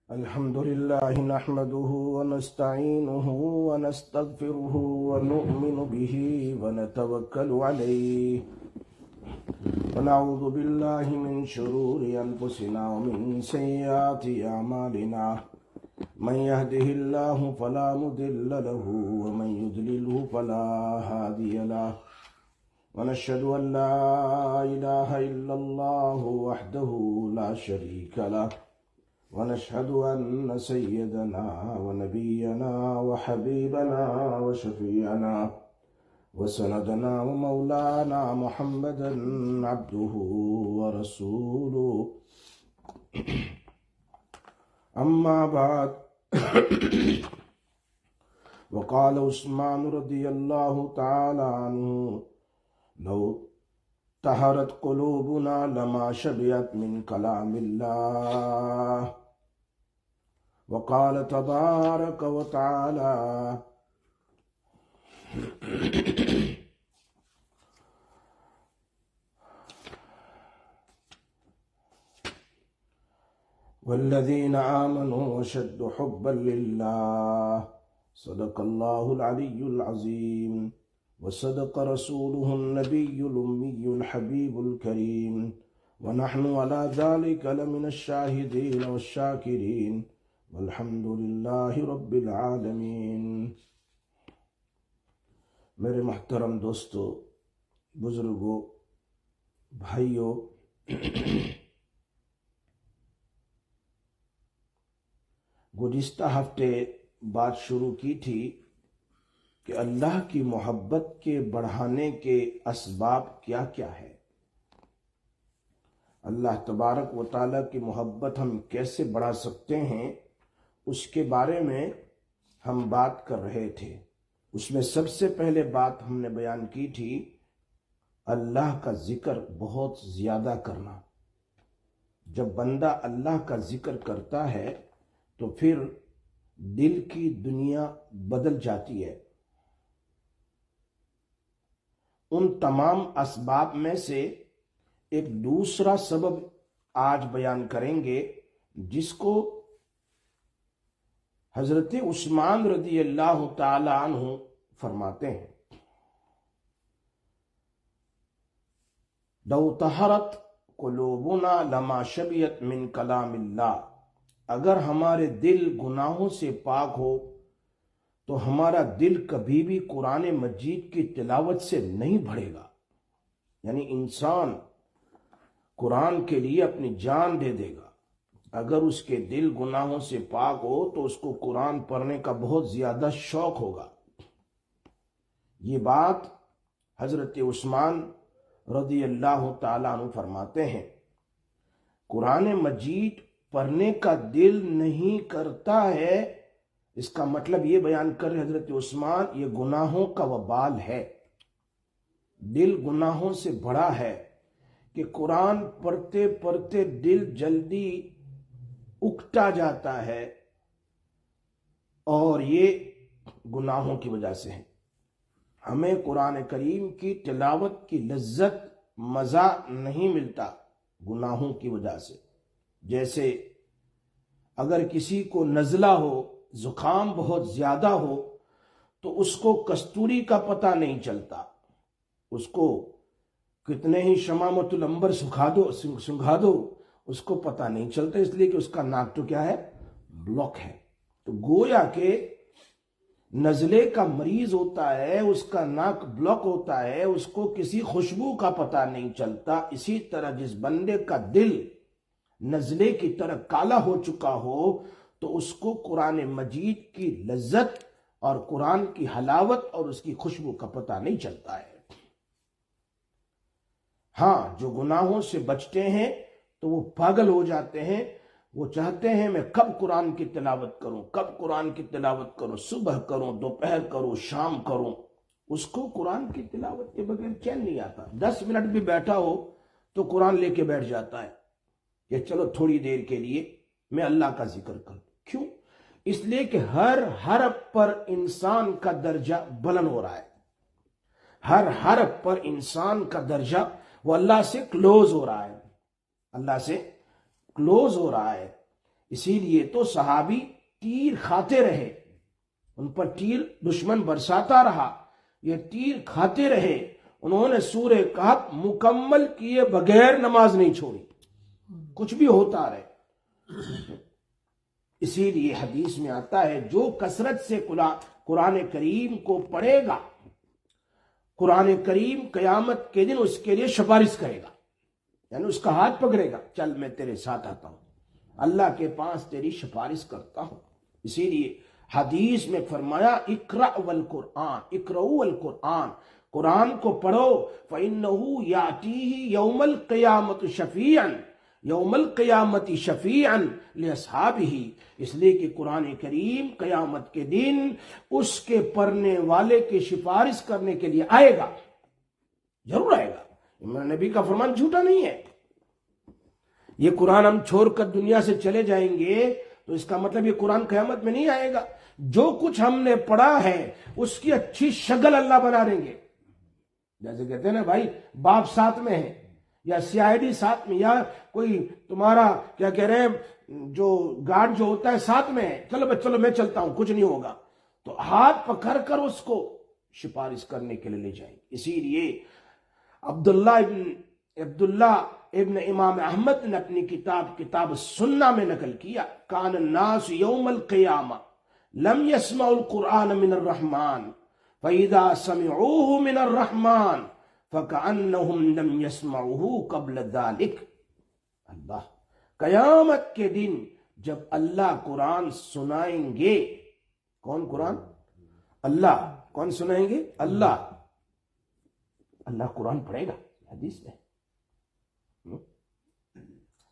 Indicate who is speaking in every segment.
Speaker 1: الحمد لله نحمده ونستعينه ونستغفره ونؤمن به ونتوكل عليه ونعوذ بالله من شرور أنفسنا ومن سيئات أعمالنا من يهده الله فلا مضل له ومن يضلله فلا هادي له ونشهد أن لا إله إلا الله وحده لا شريك له ونشهد أن سيدنا ونبينا وحبيبنا وشفيعنا وسندنا ومولانا محمدا عبده ورسوله أما بعد وقال عثمان رضي الله تعالى عنه لو طهرت قلوبنا لما شبعت من كلام الله وقال تبارك وتعالى والذين آمنوا أشد حبا لله صدق الله العلي العظيم وصدق رسوله النبي الأمي الحبيب الكريم ونحن على ذلك لمن الشاهدين والشاكرين والحمد لله رب العالمين۔ میرے محترم دوستو، بزرگوں، بھائیوں، گزشتہ ہفتے بات شروع کی تھی کہ اللہ کی محبت کے بڑھانے کے اسباب کیا کیا ہے، اللہ تبارک و تعالیٰ کی محبت ہم کیسے بڑھا سکتے ہیں، اس کے بارے میں ہم بات کر رہے تھے۔ اس میں سب سے پہلے بات ہم نے بیان کی تھی اللہ کا ذکر بہت زیادہ کرنا۔ جب بندہ اللہ کا ذکر کرتا ہے تو پھر دل کی دنیا بدل جاتی ہے۔ ان تمام اسباب میں سے ایک دوسرا سبب آج بیان کریں گے جس کو حضرت عثمان رضی اللہ تعالی عنہ فرماتے ہیں، لو طہرت قلوبنا لما شبعت من کلام اللہ، اگر ہمارے دل گناہوں سے پاک ہو تو ہمارا دل کبھی بھی قرآن مجید کی تلاوت سے نہیں بھرے گا۔ یعنی انسان قرآن کے لیے اپنی جان دے دے گا، اگر اس کے دل گناہوں سے پاک ہو تو اس کو قرآن پڑھنے کا بہت زیادہ شوق ہوگا۔ یہ بات حضرت عثمان رضی اللہ تعالیٰ عنہ فرماتے ہیں۔ قرآن مجید پڑھنے کا دل نہیں کرتا ہے، اس کا مطلب یہ بیان کر رہے حضرت عثمان، یہ گناہوں کا وبال ہے۔ دل گناہوں سے بھرا ہے کہ قرآن پڑھتے پڑھتے دل جلدی اکتا جاتا ہے، اور یہ گناہوں کی وجہ سے ہے۔ ہمیں قرآن کریم کی تلاوت کی لذت مزہ نہیں ملتا گناہوں کی وجہ سے۔ جیسے اگر کسی کو نزلہ ہو، زکام بہت زیادہ ہو، تو اس کو کستوری کا پتہ نہیں چلتا، اس کو کتنے ہی شمامت العنبر سنگھا دو اس کو پتہ نہیں چلتا، اس لیے کہ اس کا ناک تو کیا ہے، بلاک ہے۔ تو گویا کہ نزلے کا مریض ہوتا ہے، اس کا ناک بلاک ہوتا ہے، اس کو کسی خوشبو کا پتہ نہیں چلتا۔ اسی طرح جس بندے کا دل نزلے کی طرح کالا ہو چکا ہو تو اس کو قرآن مجید کی لذت اور قرآن کی حلاوت اور اس کی خوشبو کا پتہ نہیں چلتا ہے۔ ہاں، جو گناہوں سے بچتے ہیں تو وہ پاگل ہو جاتے ہیں، وہ چاہتے ہیں میں کب قرآن کی تلاوت کروں، کب قرآن کی تلاوت کروں، صبح کروں، دوپہر کروں، شام کروں۔ اس کو قرآن کی تلاوت کے بغیر چین نہیں آتا۔ 10 منٹ بھی بیٹھا ہو تو قرآن لے کے بیٹھ جاتا ہے کہ چلو تھوڑی دیر کے لیے میں اللہ کا ذکر کروں۔ کیوں؟ اس لیے کہ ہر حرف پر انسان کا درجہ بلند ہو رہا ہے، ہر حرف پر انسان کا درجہ وہ اللہ سے کلوز ہو رہا ہے، اللہ سے کلوز ہو رہا ہے۔ اسی لیے تو صحابی تیر کھاتے رہے، ان پر تیر دشمن برساتا رہا، یہ تیر کھاتے رہے، انہوں نے سورہ کہف مکمل کیے بغیر نماز نہیں چھوڑی، کچھ بھی ہوتا رہے۔ اسی لیے حدیث میں آتا ہے جو کثرت سے قرآن کریم کو پڑھے گا، قرآن کریم قیامت کے دن اس کے لیے سفارش کرے گا، یعنی اس کا ہاتھ پکڑے گا، چل میں تیرے ساتھ آتا ہوں، اللہ کے پاس تیری سفارش کرتا ہوں۔ اسی لیے حدیث میں فرمایا اقرأ والقرآن، اقرؤوا والقرآن، قرآن کو پڑھو، فإنه یأتیہ یوم القیامت شفیعا، یوم القیامت شفیعا لاصحابہ، اس لیے کہ قرآن کریم قیامت کے دن اس کے پڑھنے والے کی سفارش کرنے کے لیے آئے گا، ضرور آئے گا۔ امام نبی کا فرمان جھوٹا نہیں ہے۔ یہ قرآن ہم چھوڑ کر دنیا سے چلے جائیں گے تو اس کا مطلب یہ قرآن قیامت میں نہیں آئے گا۔ جو کچھ ہم نے پڑھا ہے اس کی اچھی شکل اللہ بنا دیں گے، جیسے کہتے ہیں نا بھائی باپ ساتھ میں ہے یا سی آئی ڈی ساتھ میں، یا کوئی تمہارا کیا کہہ رہے ہیں جو گارڈ جو ہوتا ہے ساتھ میں ہے، چلو چلو میں چلتا ہوں کچھ نہیں ہوگا، تو ہاتھ پکڑ کر اس کو سفارش کرنے کے لیے لے جائیں۔ اسی لیے عبداللہ ابن امام احمد نے اپنی کتاب السنہ میں نقل کیا، کان الناس یوم القیامہ لم يسمعوا القرآن من الرحمن فإذا سمعوه من الرحمن فكأنهم لم يسمعوه قبل ذلك۔ اللہ، قیامت کے دن جب اللہ قرآن سنائیں گے، کون قرآن؟ اللہ۔ کون سنائیں گے؟ اللہ۔ اللہ قرآن پڑھے گا، حدیث میں۔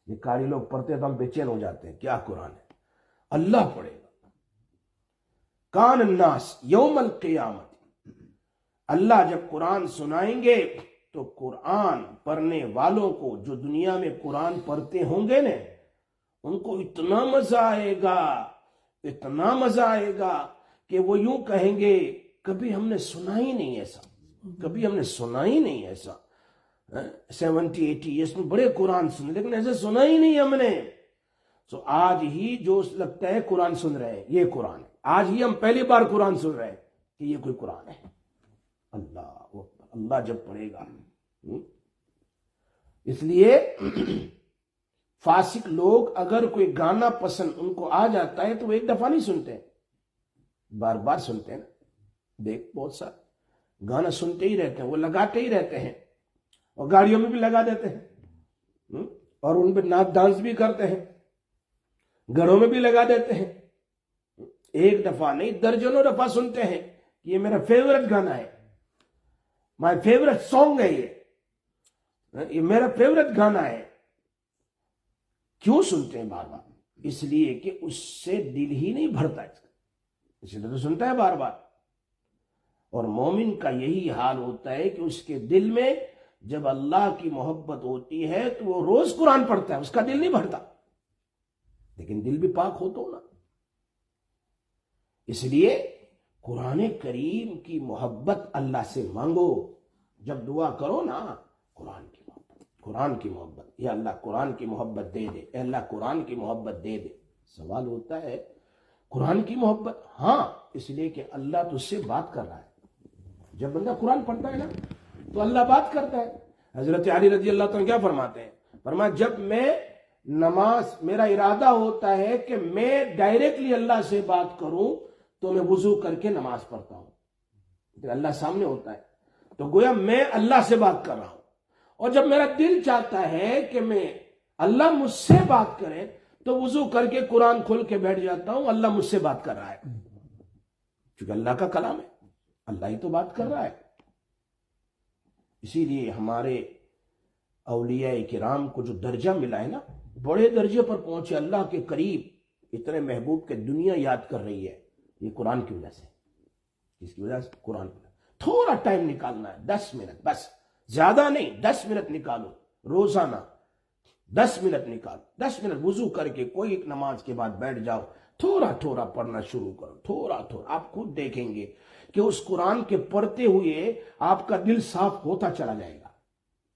Speaker 1: یہ کاری لوگ پڑھتے ہیں تو ہم بے چین ہو جاتے ہیں، کیا قرآن ہے؟ اللہ پڑھے گا۔ کان الناس یوم القیامت، اللہ جب قرآن سنائیں گے تو قرآن پڑھنے والوں کو جو دنیا میں قرآن پڑھتے ہوں گے نا، ان کو اتنا مزہ آئے گا، اتنا مزہ آئے گا کہ وہ یوں کہیں گے کبھی ہم نے سنا ہی نہیں ایسا، کبھی ہم نے سنا ہی نہیں ایسا۔ 70-80 ایئرس میں بڑے قرآن سنے لیکن ایسے سنا ہی نہیں ہم نے۔ تو آج ہی جو لگتا ہے قرآن سن رہے ہیں، یہ قرآن ہے۔ آج ہی ہم پہلی بار قرآن سن رہے ہیں کہ یہ کوئی قرآن ہے۔ اللہ جب پڑھے گا۔ اس لیے فاسق لوگ اگر کوئی گانا پسند ان کو آ جاتا ہے تو وہ ایک دفعہ نہیں سنتے ہیں، بار بار سنتے ہیں نا۔ دیکھ بہت سارا گانا سنتے ہی رہتے ہیں، وہ لگاتے ہی رہتے ہیں، اور گاڑیوں میں بھی لگا دیتے ہیں، اور ان پہ ناچ ڈانس بھی کرتے ہیں، گھروں میں بھی لگا دیتے ہیں۔ ایک دفعہ نہیں درجنوں دفعہ سنتے ہیں کہ یہ میرا فیورٹ گانا ہے، مائی فیورٹ سانگ ہے، یہ میرا فیورٹ گانا ہے۔ کیوں سنتے ہیں بار بار؟ اس لیے کہ اس سے دل ہی نہیں بھرتا، اس لیے تو سنتا ہے بار بار۔ اور مومن کا یہی حال ہوتا ہے کہ اس کے دل میں جب اللہ کی محبت ہوتی ہے تو وہ روز قرآن پڑھتا ہے، اس کا دل نہیں بھرتا، لیکن دل بھی پاک ہو تو نا۔ اس لیے قرآن کریم کی محبت اللہ سے مانگو، جب دعا کرو نا، قرآن کی محبت، قرآن کی محبت، یا اللہ قرآن کی محبت دے دے، اے اللہ قرآن کی محبت دے دے۔ سوال ہوتا ہے قرآن کی محبت؟ ہاں، اس لیے کہ اللہ تجھ سے بات کر رہا ہے۔ جب بندہ قرآن پڑھتا ہے نا تو اللہ بات کرتا ہے۔ حضرت علی رضی اللہ عنہ کیا فرماتے ہیں؟ فرمایا جب میں نماز، میرا ارادہ ہوتا ہے کہ میں ڈائریکٹلی اللہ سے بات کروں تو میں وضو کر کے نماز پڑھتا ہوں، اللہ سامنے ہوتا ہے تو گویا میں اللہ سے بات کر رہا ہوں۔ اور جب میرا دل چاہتا ہے کہ میں اللہ مجھ سے بات کرے تو وضو کر کے قرآن کھول کے بیٹھ جاتا ہوں، اللہ مجھ سے بات کر رہا ہے، کیونکہ اللہ کا کلام ہے، اللہ ہی تو بات کر رہا ہے۔ اسی لیے ہمارے اولیاء کرام کو جو درجہ ملا ہے نا، بڑے درجے پر پہنچے، اللہ کے قریب، اتنے محبوب کے دنیا یاد کر رہی ہے، یہ قرآن کی وجہ سے۔ اس کی وجہ سے قرآن کی وجہ سے تھوڑا ٹائم نکالنا ہے، 10 منٹ بس، زیادہ نہیں، 10 منٹ نکالو روزانہ، 10 منٹ نکالو، 10 منٹ وضو کر کے کوئی ایک نماز کے بعد بیٹھ جاؤ، تھوڑا تھوڑا پڑھنا شروع کرو، تھوڑا تھوڑا۔ آپ خود دیکھیں گے کہ اس قرآن کے پڑھتے ہوئے آپ کا دل صاف ہوتا چلا جائے گا،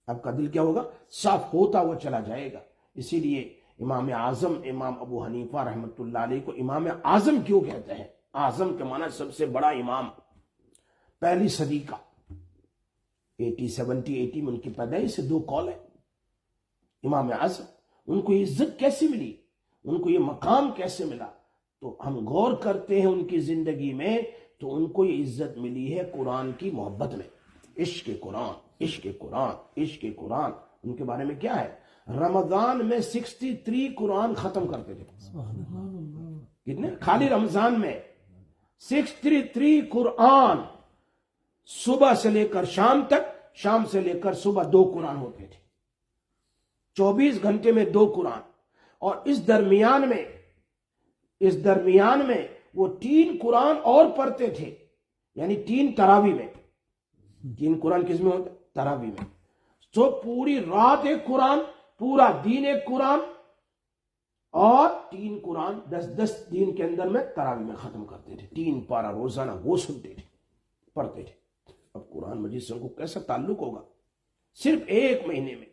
Speaker 1: آپ کا دل کیا ہوگا؟ صاف ہوتا ہوا چلا جائے گا۔ اسی لیے امام اعظم امام ابو حنیفہ رحمۃ اللہ علیہ کو امام اعظم کیوں کہتے ہیں؟ اعظم کے معنی سب سے بڑا امام، پہلی صدی کا، 70 میں ان کی پیدائش سے 2 قول ہے۔ امام اعظم، ان کو یہ عزت کیسے ملی، ان کو یہ مقام کیسے ملا؟ تو ہم غور کرتے ہیں ان کی زندگی میں تو ان کو یہ عزت ملی ہے قرآن کی محبت میں، عشق قرآن، عشق قرآن، عشق قرآن۔ ان کے بارے میں کیا ہے؟ رمضان میں 63 قرآن ختم کرتے تھے۔ کتنے؟ خالی رمضان میں 63 قرآن، صبح سے لے کر شام تک، شام سے لے کر صبح 2 قرآن ہوتے تھے، 24 گھنٹے میں 2 قرآن۔ اور اس درمیان میں وہ 3 قرآن اور پڑھتے تھے، یعنی 3 تراویح میں۔ 3 قرآن کس میں ہوتا؟ تراویح میں۔ تو پوری رات ایک قرآن، پورا دن ایک قرآن، اور 3 قرآن 10 دن کے اندر میں تراویح میں ختم کرتے تھے۔ 3 پارہ روزانہ وہ سنتے تھے، پڑھتے تھے۔ اب قرآن مجید سے ان کو کیسا تعلق ہوگا؟ صرف 1 مہینے میں۔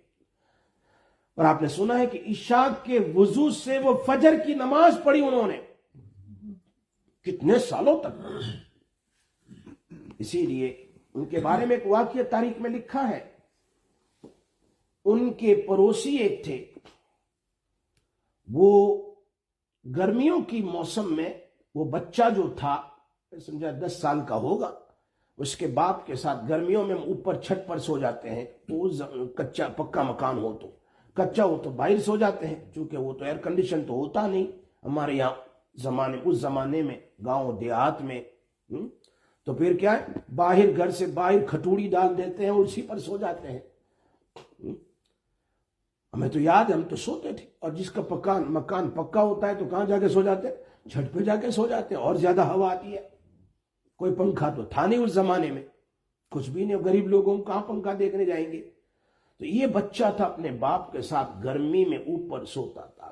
Speaker 1: اور آپ نے سنا ہے کہ عشاء کے وضو سے وہ فجر کی نماز پڑھی انہوں نے، کتنے سالوں تک۔ اسی لیے ان کے بارے میں ایک واقعہ تاریخ میں لکھا ہے، ان کے پڑوسی ایک تھے، وہ گرمیوں کی موسم میں وہ بچہ جو تھا سمجھا 10 سال کا ہوگا، اس کے باپ کے ساتھ گرمیوں میں اوپر چھت پر سو جاتے ہیں، تو کچا پکا مکان ہو تو کچا ہو تو باہر سو جاتے ہیں، چونکہ وہ تو ایئر کنڈیشن تو ہوتا نہیں ہمارے یہاں اس زمانے میں گاؤں دیہات میں۔ تو پھر کیا ہے، باہر گھر سے باہر کھٹوڑی ڈال دیتے ہیں اور اسی پر سو جاتے ہیں۔ ہمیں تو یاد ہے، ہم تو سوتے تھے، اور جس کا مکان پکا ہوتا ہے تو کہاں جا کے سو جاتے ہیں؟ چھت پہ جا کے سو جاتے ہیں، اور زیادہ ہوا آتی ہے۔ کوئی پنکھا تو تھا نہیں اس زمانے میں، کچھ بھی نہیں، غریب لوگوں کو کہاں پنکھا دیکھنے جائیں گے۔ تو یہ بچہ تھا اپنے باپ کے ساتھ گرمی میں اوپر سوتا تھا۔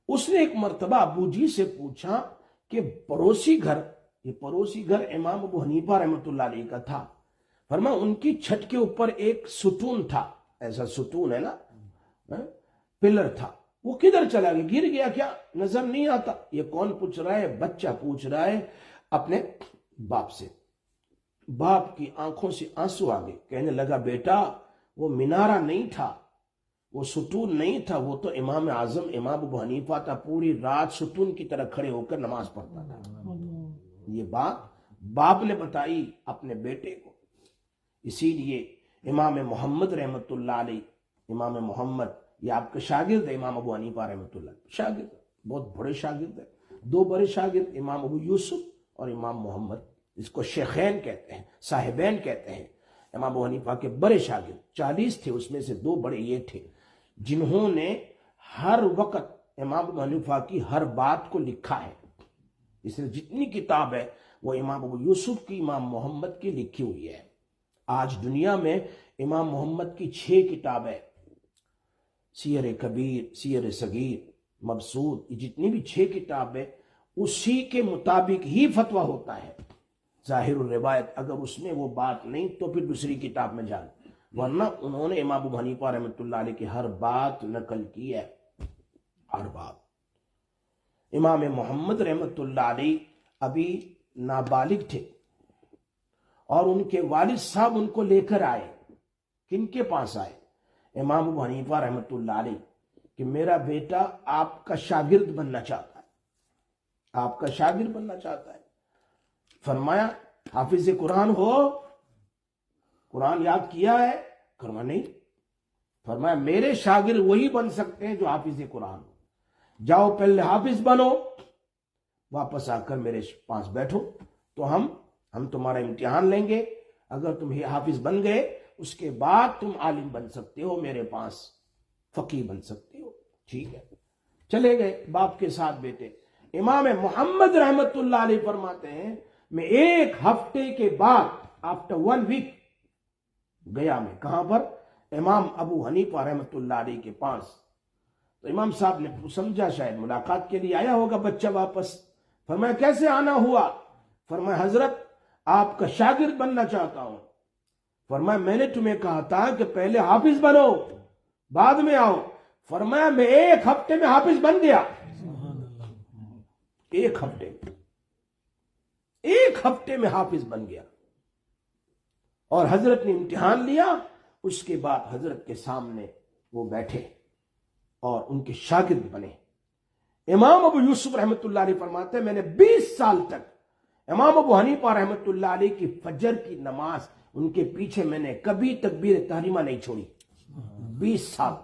Speaker 1: اس نے ایک مرتبہ ابو جی سے پوچھا کہ پڑوسی گھر امام ابو حنیفہ رحمۃ اللہ علیہ کا تھا، فرمایا ان کی چھت کے اوپر ایک ستون تھا، ایسا ستون ہے نا، پلر تھا، وہ کدھر چلا گیا؟ گر گیا کیا؟ نظر نہیں آتا۔ یہ کون پوچھ رہا ہے؟ بچہ پوچھ رہا ہے اپنے باپ سے۔ باپ کی آنکھوں سے آنسو آ گئے، کہنے لگا بیٹا وہ مینارہ نہیں تھا، وہ ستون نہیں تھا، وہ تو امام اعظم امام ابو حنیفہ تھا، پوری رات ستون کی طرح کھڑے ہو کر نماز پڑھتا تھا۔ یہ بات باپ نے بتائی اپنے بیٹے کو۔ اسی لیے امام محمد رحمۃ اللہ علیہ، امام محمد یہ آپ کے شاگرد ہے، امام ابو حنیفہ رحمۃ اللہ شاگرد، بہت بڑے شاگرد ہیں، 2 بڑے شاگرد امام ابو یوسف اور امام محمد، اس کو شیخین کہتے ہیں، صاحبین کہتے ہیں۔ امام ابو حنیفہ کے بڑے شاگرد 40 تھے، اس میں سے 2 بڑے یہ تھے جنہوں نے ہر وقت امام ابو حنیفہ کی ہر بات کو لکھا ہے۔ اس لیے جتنی کتاب ہے وہ امام ابو یوسف کی، امام محمد کی لکھی ہوئی ہے۔ آج دنیا میں امام محمد کی 6 کتابیں، سیر کبیر، سیر صغیر، مبسوط، یہ جتنی بھی 6 کتابیں، اسی کے مطابق ہی فتویٰ ہوتا ہے۔ ظاہر الروایت، اگر اس میں وہ بات نہیں تو پھر دوسری کتاب میں جان، ورنہ انہوں نے امام ابو حنیفہ رحمۃ اللہ علیہ کی ہر بات نقل کی ہے، ہر بات۔ امام محمد رحمۃ اللہ علیہ ابھی نابالغ تھے، اور ان کے والد صاحب ان کو لے کر آئے۔ کن کے پاس آئے؟ امام ابو حنیفہ رحمۃ اللہ علیہ، کہ میرا بیٹا آپ کا شاگرد بننا چاہتا ہے، آپ کا شاگرد بننا چاہتا ہے۔ فرمایا حافظ قرآن ہو، قرآن یاد کیا ہے؟ فرمایا نہیں۔ فرمایا میرے شاگرد وہی بن سکتے ہیں جو حافظ قرآن ہو، جاؤ پہلے حافظ بنو، واپس آ کر میرے پاس بیٹھو، تو ہم تمہارا امتحان لیں گے، اگر تم حافظ بن گئے اس کے بعد تم عالم بن سکتے ہو، میرے پاس فقیہ بن سکتے ہو۔ ٹھیک ہے، چلے گئے باپ کے ساتھ بیٹے۔ امام محمد رحمت اللہ علیہ فرماتے ہیں میں 1 ہفتے کے بعد آفٹر 1 ویک گیا، میں کہاں پر؟ امام ابو حنیفہ رحمت اللہ علیہ کے پاس۔ تو امام صاحب نے سمجھا شاید ملاقات کے لیے آیا ہوگا بچہ واپس۔ فرمایا کیسے آنا ہوا؟ فرمایا حضرت آپ کا شاگرد بننا چاہتا ہوں۔ فرمایا میں نے تمہیں کہا تھا کہ پہلے حافظ بنو بعد میں آؤ۔ فرمایا میں 1 ہفتے میں حافظ بن گیا. 1 ہفتے میں 1 ہفتے میں حافظ بن گیا. اور حضرت نے امتحان لیا. اس کے بعد حضرت کے سامنے وہ بیٹھے اور ان کے شاگرد بنے. امام ابو یوسف رحمۃ اللہ علیہ فرماتے ہیں میں نے 20 سال تک امام ابو حنیفہ رحمۃ اللہ علیہ کی فجر کی نماز ان کے پیچھے میں نے کبھی تکبیر تحریمہ نہیں چھوڑی. 20 سال.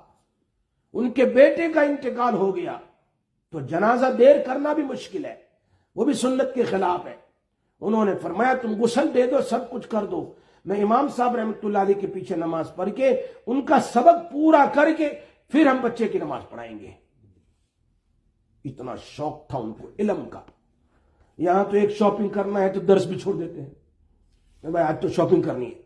Speaker 1: ان کے بیٹے کا انتقال ہو گیا تو جنازہ دیر کرنا بھی مشکل ہے, وہ بھی سنت کے خلاف ہے. انہوں نے فرمایا تم غسل دے دو, سب کچھ کر دو, میں امام صاحب رحمۃ اللہ علیہ کے پیچھے نماز پڑھ کے ان کا سبق پورا کر کے پھر ہم بچے کی نماز پڑھائیں گے. اتنا شوق تھا ان کو علم کا. یہاں تو ایک شاپنگ کرنا ہے تو درس بھی چھوڑ دیتے ہیں, بھائی آج تو شاپنگ کرنی ہے,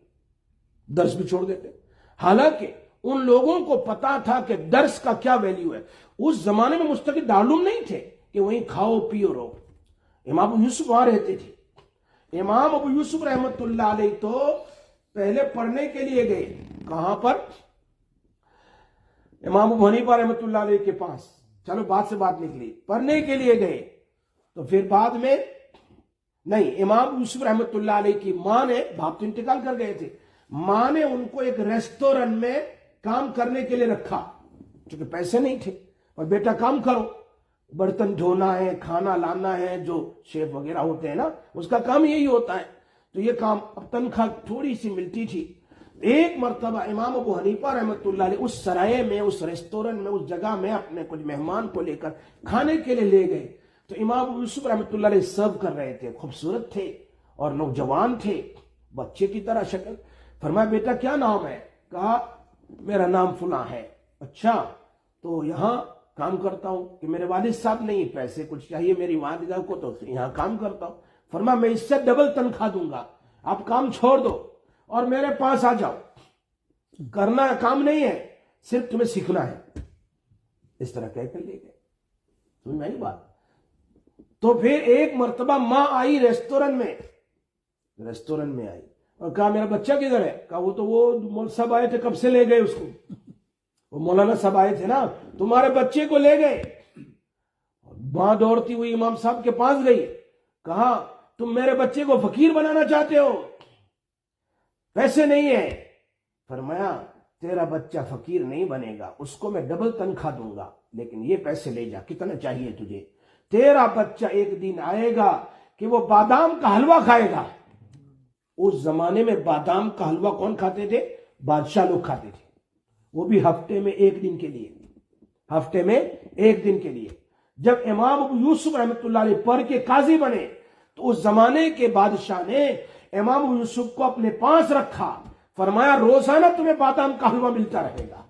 Speaker 1: درس بھی چھوڑ دیتے ہیں. حالانکہ ان لوگوں کو پتا تھا کہ درس کا کیا ویلیو ہے. اس زمانے میں مستقل دارالعلوم نہیں تھے کہ وہیں کھاؤ پیو رہو. امام ابو یوسف وہاں رہتے تھے. امام ابو یوسف رحمت اللہ علیہ تو پہلے پڑھنے کے لیے گئے. کہاں پر؟ امام ابو حنیفہ رحمت اللہ علیہ کے پاس. چلو بات سے بات نکلی, پڑھنے کے لیے گئے. تو پھر بعد میں نہیں, امام ابو یوسف رحمت اللہ علیہ کی ماں نے, باپ تو انتقال کر گئے تھے, ماں نے ان کو ایک ریسٹورنٹ میں کام کرنے کے لیے رکھا کیونکہ پیسے نہیں تھے. اور بیٹا کام کرو, برتن دھونا ہے, کھانا لانا ہے, جو شیف وغیرہ ہوتے ہیں نا اس کا کام یہی ہوتا ہے. تو یہ کام, اب تنخواہ تھوڑی سی ملتی تھی. ایک مرتبہ امام ابو حنیفہ رحمت اللہ علیہ اس سرائے میں, اس ریسٹورنٹ میں, اس جگہ میں اپنے کچھ مہمان کو لے کر کھانے کے لیے لے گئے. تو امام ابو یوسف رحمت اللہ علیہ سرو کر رہے تھے. خوبصورت تھے اور نوجوان تھے, بچے کی طرح شکل. فرمایا بیٹا کیا نام ہے؟ کہا میرا نام فلاں ہے. اچھا تو یہاں کام کرتا ہوں کہ میرے والد صاحب نہیں, پیسے کچھ چاہیے میری والدہ کو تو یہاں کام کرتا ہوں. فرمایا میں اس سے ڈبل تنخواہ دوں گا, آپ کام چھوڑ دو اور میرے پاس آ جاؤ. کرنا کام نہیں ہے, صرف تمہیں سیکھنا ہے. اس طرح کہہ کر لے گئے. سمجھ میں آئی بات؟ تو پھر ایک مرتبہ ماں آئی ریسٹورنٹ میں آئی اور کہا میرا بچہ کدھر ہے؟ کہا وہ تو مول صاحب آئے تھے, کب سے لے گئے اس کو. وہ مولانا صاحب آئے تھے نا, تمہارے بچے کو لے گئے. ماں دوڑتی ہوئی امام صاحب کے پاس گئی, کہا تم میرے بچے کو فقیر بنانا چاہتے ہو, پیسے نہیں ہے. فرمایا تیرا بچہ فقیر نہیں بنے گا, اس کو میں ڈبل تنخواہ دوں گا, لیکن یہ پیسے لے جا, کتنا چاہیے تجھے. تیرا بچہ ایک دن آئے گا کہ وہ بادام کا حلوہ کھائے گا. اس زمانے میں بادام کا حلوہ کون کھاتے تھے؟ بادشاہ لوگ کھاتے تھے, وہ بھی ہفتے میں 1 دن کے لیے. ہفتے میں 1 دن کے لیے. جب امام ابو یوسف رحمت اللہ علیہ پڑھ کے قاضی بنے تو اس زمانے کے بادشاہ نے امام ابو یوسف کو اپنے پاس رکھا. فرمایا روزانہ تمہیں بادام کا حلوہ ملتا رہے گا.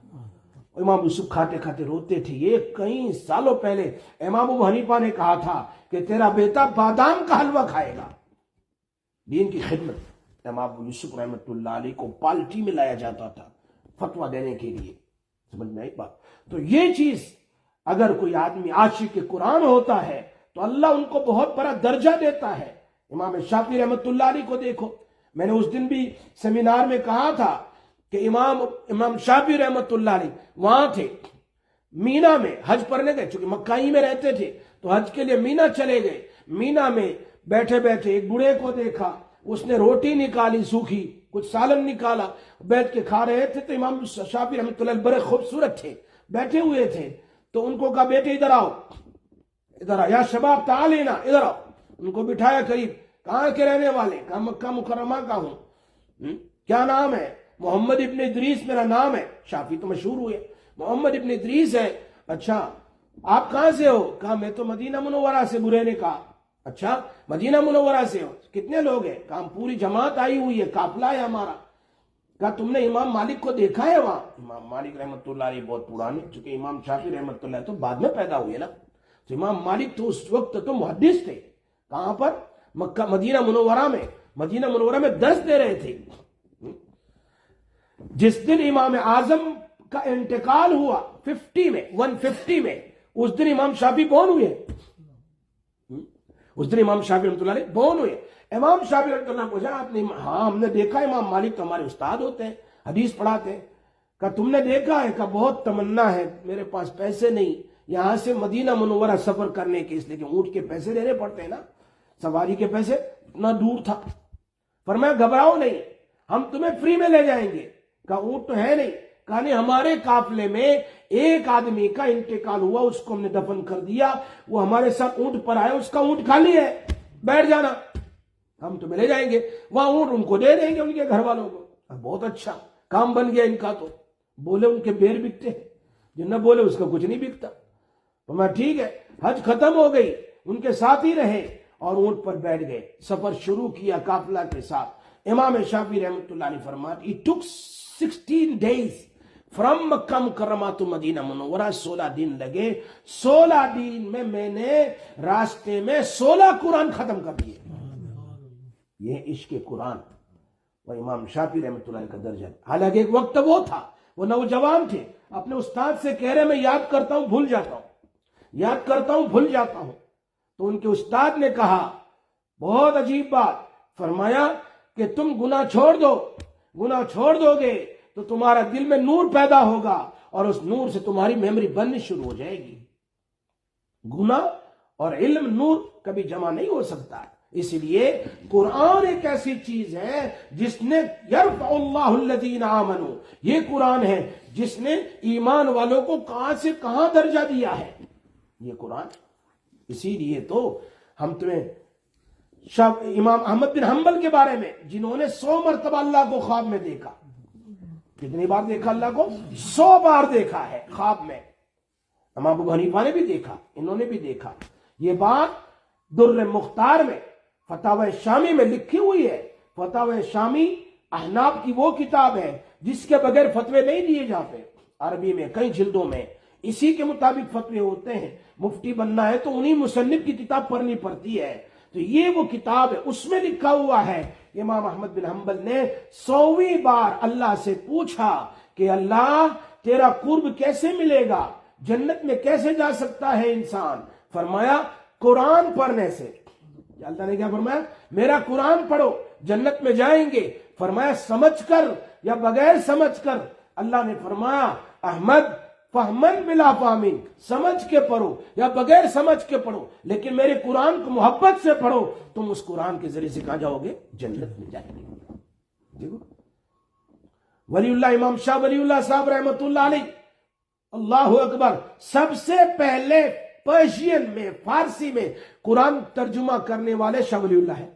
Speaker 1: امام یوسف کھاتے کھاتے روتے تھے. یہ کئی سالوں پہلے امام ابو حنیفہ نے کہا تھا کہ تیرا بیٹا بادام کا حلوہ کھائے گا. دین کی خدمت. امام ابو یوسف رحمت اللہ علیہ کو پالٹی میں لایا جاتا تھا فتویٰ دینے کے لیے. سمجھ میں آئی بات؟ تو یہ چیز اگر کوئی آدمی عاشق قرآن ہوتا ہے تو اللہ ان کو بہت بڑا درجہ دیتا ہے. امام شافعی رحمت اللہ علیہ کو دیکھو, میں نے اس دن بھی سیمینار میں کہا تھا کہ امام شافعی رحمت اللہ علیہ وہاں تھے مینا میں, حج پڑھنے گئے, چونکہ مکہ ہی میں رہتے تھے تو حج کے لیے مینا چلے گئے. مینا میں بیٹھے بیٹھے ایک بوڑھے کو دیکھا, اس نے روٹی نکالی سوکھی, کچھ سالن نکالا, بیٹھ کے کھا رہے تھے. تو امام شافعی رحمت اللہ علیہ بڑے خوبصورت تھے, بیٹھے ہوئے تھے. تو ان کو کہا بیٹے ادھر آؤ, ادھر آؤ, یا شباب تعالینا, ادھر آؤ. ان کو بٹھایا قریب. کہاں کے رہنے والے؟ کہا مکہ مکرمہ کا ہوں. کیا نام ہے؟ محمد ابن ادریس میرا نام ہے. شافعی تو مشہور ہوئے, محمد ابن ادریس ہے. اچھا آپ کہاں سے ہو؟ کہا میں تو مدینہ منورہ سے. برے نے کہا اچھا مدینہ منورہ سے ہو, کتنے لوگ ہیں؟ کہا پوری جماعت آئی ہوئی ہے, قافلہ ہے ہمارا. کہا تم نے امام مالک کو دیکھا ہے وہاں؟ امام مالک رحمت اللہ علیہ بہت پرانے, چونکہ امام شافعی رحمت اللہ تو بعد میں پیدا ہوئے نا. تو امام مالک تو اس وقت تو محدث تھے. کہاں پر؟ مکہ مدینہ منورہ میں. مدینہ منورہ میں درس دے رہے تھے. جس دن امام اعظم کا انتقال ہوا 150 میں, اس دن امام شافعی بورن ہوئے. اس دن امام شافعی رحمۃ اللہ علیہ بورن ہوئے. امام شافعی رحمۃ اللہ پوچھا آپ نے؟ ہاں ہم نے دیکھا امام مالک تو ہمارے استاد ہوتے ہیں, حدیث پڑھاتے ہیں. کہا تم نے دیکھا ہے؟ کہا بہت تمنا ہے، میرے پاس پیسے نہیں یہاں سے مدینہ منورہ سفر کرنے کے، اس لیے کہ اونٹ کے پیسے دینے پڑتے ہیں نا، سواری کے پیسے، اتنا دور تھا۔ فرمایا گھبراؤ نہیں، ہم تمہیں فری میں لے جائیں گے۔ کہا اونٹ تو ہے نہیں؟ کہا نہیں، ہمارے قافلے میں ایک آدمی کا انتقال ہوا، اس کو ہم نے دفن کر دیا، وہ ہمارے ساتھ اونٹ پر آئے، اس کا اونٹ خالی ہے، بیٹھ جانا، ہم تمہیں لے جائیں گے، وہاں اونٹ ان کو دے دیں گے، ان کے گھر والوں کو۔ بہت اچھا کام بن گیا ان کا۔ تو بولے ان کے بیر بکتے ہیں، جو نہ بولے اس کا کچھ نہیں بکتا۔ تو میں ٹھیک ہے، حج ختم ہو گئی، ان کے ساتھ ہی رہے اور اونٹ پر بیٹھ گئے، سفر شروع کیا قافلہ کے ساتھ۔ امام شافعی رحمۃ اللہ علیہ فرماتے it took 16 days from مکہ مکرمہ تو مدینہ منورہ، 16 دن لگے، 16 دن میں نے راستے میں 16 قرآن ختم کر دیے۔ یہ عشق قرآن وہ امام شافعی رحمۃ اللہ علیہ کا درجہ ہے۔ حالانکہ ایک وقت وہ تھا، وہ نوجوان تھے، اپنے استاد سے کہہ رہے میں یاد کرتا ہوں بھول جاتا ہوں، یاد کرتا ہوں بھول جاتا ہوں۔ تو ان کے استاد نے کہا بہت عجیب بات، فرمایا کہ تم گناہ چھوڑ دو، گناہ چھوڑ دو گے تو تمہارا دل میں نور پیدا ہوگا اور اس نور سے تمہاری میموری بننی شروع ہو جائے گی۔ گناہ اور علم نور کبھی جمع نہیں ہو سکتا، اس لیے قرآن ایک ایسی چیز ہے جس نے یرفع اللہ الذین آمنوا، یہ قرآن ہے جس نے ایمان والوں کو کہاں سے کہاں درجہ دیا ہے، یہ قرآن۔ اسی لیے تو ہم تمہیں امام احمد بن حنبل کے بارے میں، جنہوں نے 100 مرتبہ اللہ کو خواب میں دیکھا، کتنی بار دیکھا اللہ کو؟ 100 بار دیکھا ہے خواب میں۔ امام ابو حنیفہ نے بھی دیکھا، انہوں نے بھی دیکھا۔ یہ بات در مختار میں فتاوی شامی میں لکھی ہوئی ہے۔ فتاوی شامی احناف کی وہ کتاب ہے جس کے بغیر فتوے نہیں دیے جاتے، عربی میں کئی جلدوں میں اسی کے مطابق فتوے ہوتے ہیں۔ مفتی بننا ہے تو انہی مصنف کی کتاب پڑھنی پڑتی ہے۔ تو یہ وہ کتاب ہے، اس میں لکھا ہوا ہے امام احمد بن حنبل نے 100ویں بار اللہ سے پوچھا کہ اللہ تیرا قرب کیسے ملے گا، جنت میں کیسے جا سکتا ہے انسان؟ فرمایا قرآن پڑھنے سے۔ اللہ نے کیا فرمایا؟ میرا قرآن پڑھو جنت میں جائیں گے۔ فرمایا سمجھ کر یا بغیر سمجھ کر؟ اللہ نے فرمایا احمد فہمن بلا فہمن، سمجھ کے پڑھو یا بغیر سمجھ کے پڑھو، لیکن میرے قرآن کو محبت سے پڑھو، تم اس قرآن کے ذریعے سے کہاں جاؤ گے؟ جنت میں جائیں گے۔ دیکھو ولی اللہ امام شاہ ولی اللہ صاحب رحمۃ اللہ علیہ، اللہ اکبر، سب سے پہلے پرشین میں، فارسی میں قرآن ترجمہ کرنے والے شاہ ولی اللہ ہیں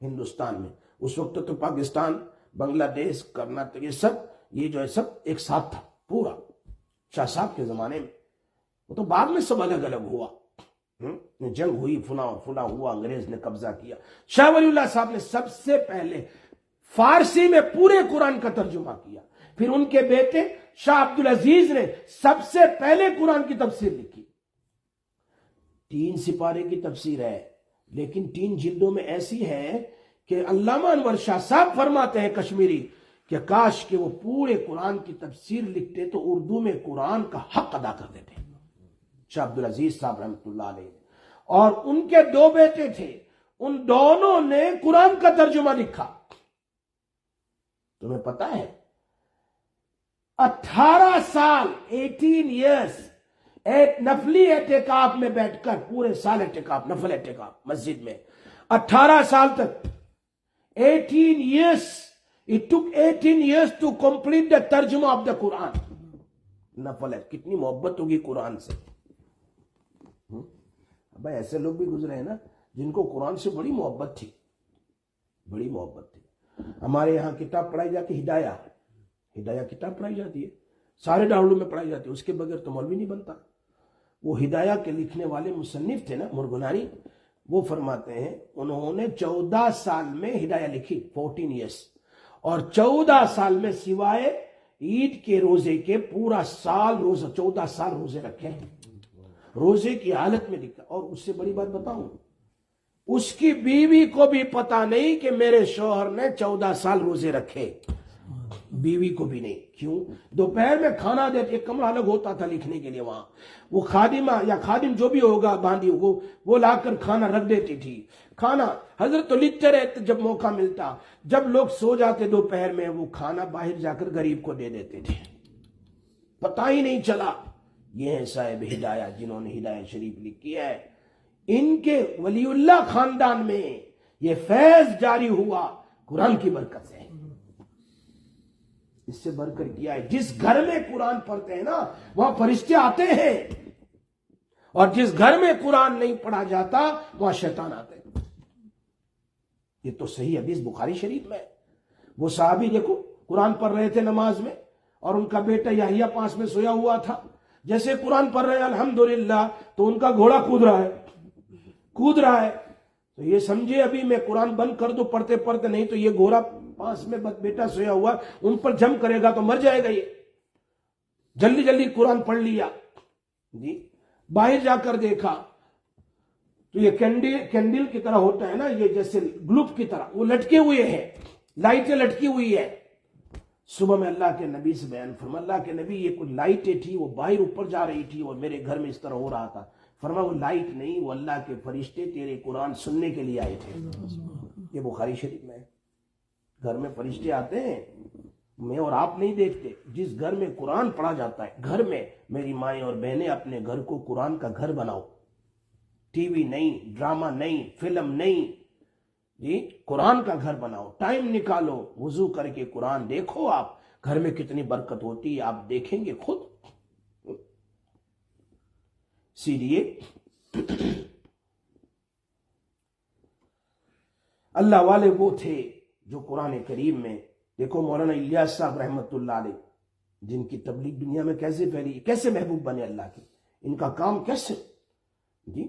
Speaker 1: ہندوستان میں۔ اس وقت تو پاکستان، بنگلہ دیش، کرناٹک، یہ سب یہ جو ہے سب ایک ساتھ تھا پورا شاہ صاحب کے زمانے میں۔ وہ تو بعد میں سب الگ الگ ہوا، جنگ ہوئی، فلاں ہوا، انگریز نے قبضہ کیا۔ شاہ ولی اللہ صاحب نے سب سے پہلے فارسی میں پورے قرآن کا ترجمہ کیا۔ پھر ان کے بیٹے شاہ عبدالعزیز نے سب سے پہلے قرآن کی تفسیر لکھی۔ 3 سپارے کی تفسیر ہے، لیکن 3 جلدوں میں ایسی ہے کہ علامہ انور شاہ صاحب فرماتے ہیں کشمیری کہ کاش کہ وہ پورے قرآن کی تفسیر لکھتے تو اردو میں قرآن کا حق ادا کر دیتے۔ شاہ عبدالعزیز صاحب رحمۃ اللہ علیہ، اور ان کے 2 بیٹے تھے، ان دونوں نے قرآن کا ترجمہ لکھا۔ تمہیں پتا ہے 18 سال 18 ایئرس ایک نفلی اعتکاف میں بیٹھ کر، پورے سال اعتکاف، نفل اعتکاف مسجد میں 18 سال تک، 18 years it took 18 years to complete the ترجمہ of the قرآن۔ نفل ہے، کتنی محبت ہوگی قرآن سے۔ بھائی ایسے لوگ بھی گزرے ہیں نا جن کو قرآن سے بڑی محبت تھی، بڑی محبت تھی۔ ہمارے یہاں کتاب پڑھائی جاتی، ہدایہ کتاب پڑھائی جاتی ہے، سارے دارالعلوم میں پڑھائی جاتی ہے، اس کے بغیر تو مولوی نہیں بنتا۔ وہ ہدایہ کے لکھنے والے مصنف تھے نا مرغنانی، وہ فرماتے ہیں انہوں نے 14 سال میں ہدایہ لکھی، 14 ایئرس، اور 14 سال میں سوائے عید کے روزے کے پورا سال روزہ، 14 سال روزے رکھے، روزے کی حالت میں لکھا۔ اور اس سے بڑی بات بتاؤں، اس کی بیوی کو بھی پتا نہیں کہ میرے شوہر نے 14 سال روزے رکھے، بیوی کو بھی نہیں۔ کیوں؟ دوپہر میں کھانا دیتے، ایک کمرہ الگ ہوتا تھا لکھنے کے لیے، وہاں وہ خادمہ یا خادم جو بھی ہوگا باندھی وہ لا کر کھانا رکھ دیتی تھی۔ کھانا حضرت تو لکھتے رہتے جب موقع ملتا، جب لوگ سو جاتے دوپہر میں وہ کھانا باہر جا کر غریب کو دے دیتے تھے۔ پتہ ہی نہیں چلا۔ یہ ہیں صاحب ہدایہ جنہوں نے ہدایہ شریف لکھی ہے، ان کے ولی اللہ خاندان میں یہ فیض جاری ہوا قرآن کی برکت سے۔ اس سے بڑھ کر کیا ہے؟ جس گھر میں قرآن پڑھتے ہیں نا وہاں فرشتے آتے ہیں، اور جس گھر میں قرآن نہیں پڑھا جاتا وہاں شیطان آتے ہیں۔ یہ تو صحیح حدیث بخاری شریف میں ہے۔ وہ صحابی دیکھو قرآن پڑھ رہے تھے نماز میں، اور ان کا بیٹا یحییٰ پاس میں سویا ہوا تھا۔ جیسے قرآن پڑھ رہے ہیں الحمدللہ، تو ان کا گھوڑا کود رہا ہے۔ تو یہ سمجھے ابھی میں قرآن بند کر دوں پڑھتے پڑھتے، نہیں تو یہ گھوڑا پاس میں بیٹا سویا ہوا ان پر جم کرے گا تو مر جائے گا۔ یہ جلدی جلدی قرآن پڑھ لیا جی۔ باہر جا کر دیکھا تو یہ کینڈل کی طرح ہوتا ہے نا، یہ جیسے گلوب کی طرح وہ لٹکے ہوئے ہیں، لائٹیں لٹکی ہوئی ہے۔ صبح میں اللہ کے نبی سے بیان فرما، اللہ کے نبی یہ کچھ لائٹیں تھی وہ باہر اوپر جا رہی تھی اور میرے گھر میں اس طرح ہو رہا تھا۔ فرما وہ لائٹ نہیں، وہ اللہ کے فرشتے تیرے قرآن سننے کے لیے آئے تھے۔ یہ بخاری شریف میں ہے۔ گھر میں فرشتے آتے ہیں، میں اور آپ نہیں دیکھتے۔ جس گھر میں قرآن پڑھا جاتا ہے، گھر میں میری مائیں اور بہنیں اپنے گھر کو قرآن کا گھر بناؤ۔ ٹی وی نہیں، ڈرامہ نہیں، فلم نہیں جی، قرآن کا گھر بناؤ۔ ٹائم نکالو، وضو کر کے قرآن دیکھو۔ آپ گھر میں کتنی برکت ہوتی ہے آپ دیکھیں گے خود۔ اسی لیے اللہ والے وہ تھے جو قرآن کریم میں، دیکھو مولانا الیاس صاحب رحمت اللہ علیہ، جن کی تبلیغ دنیا میں کیسے پھیلی، کیسے محبوب بنے اللہ کے، ان کا کام کیسے جی۔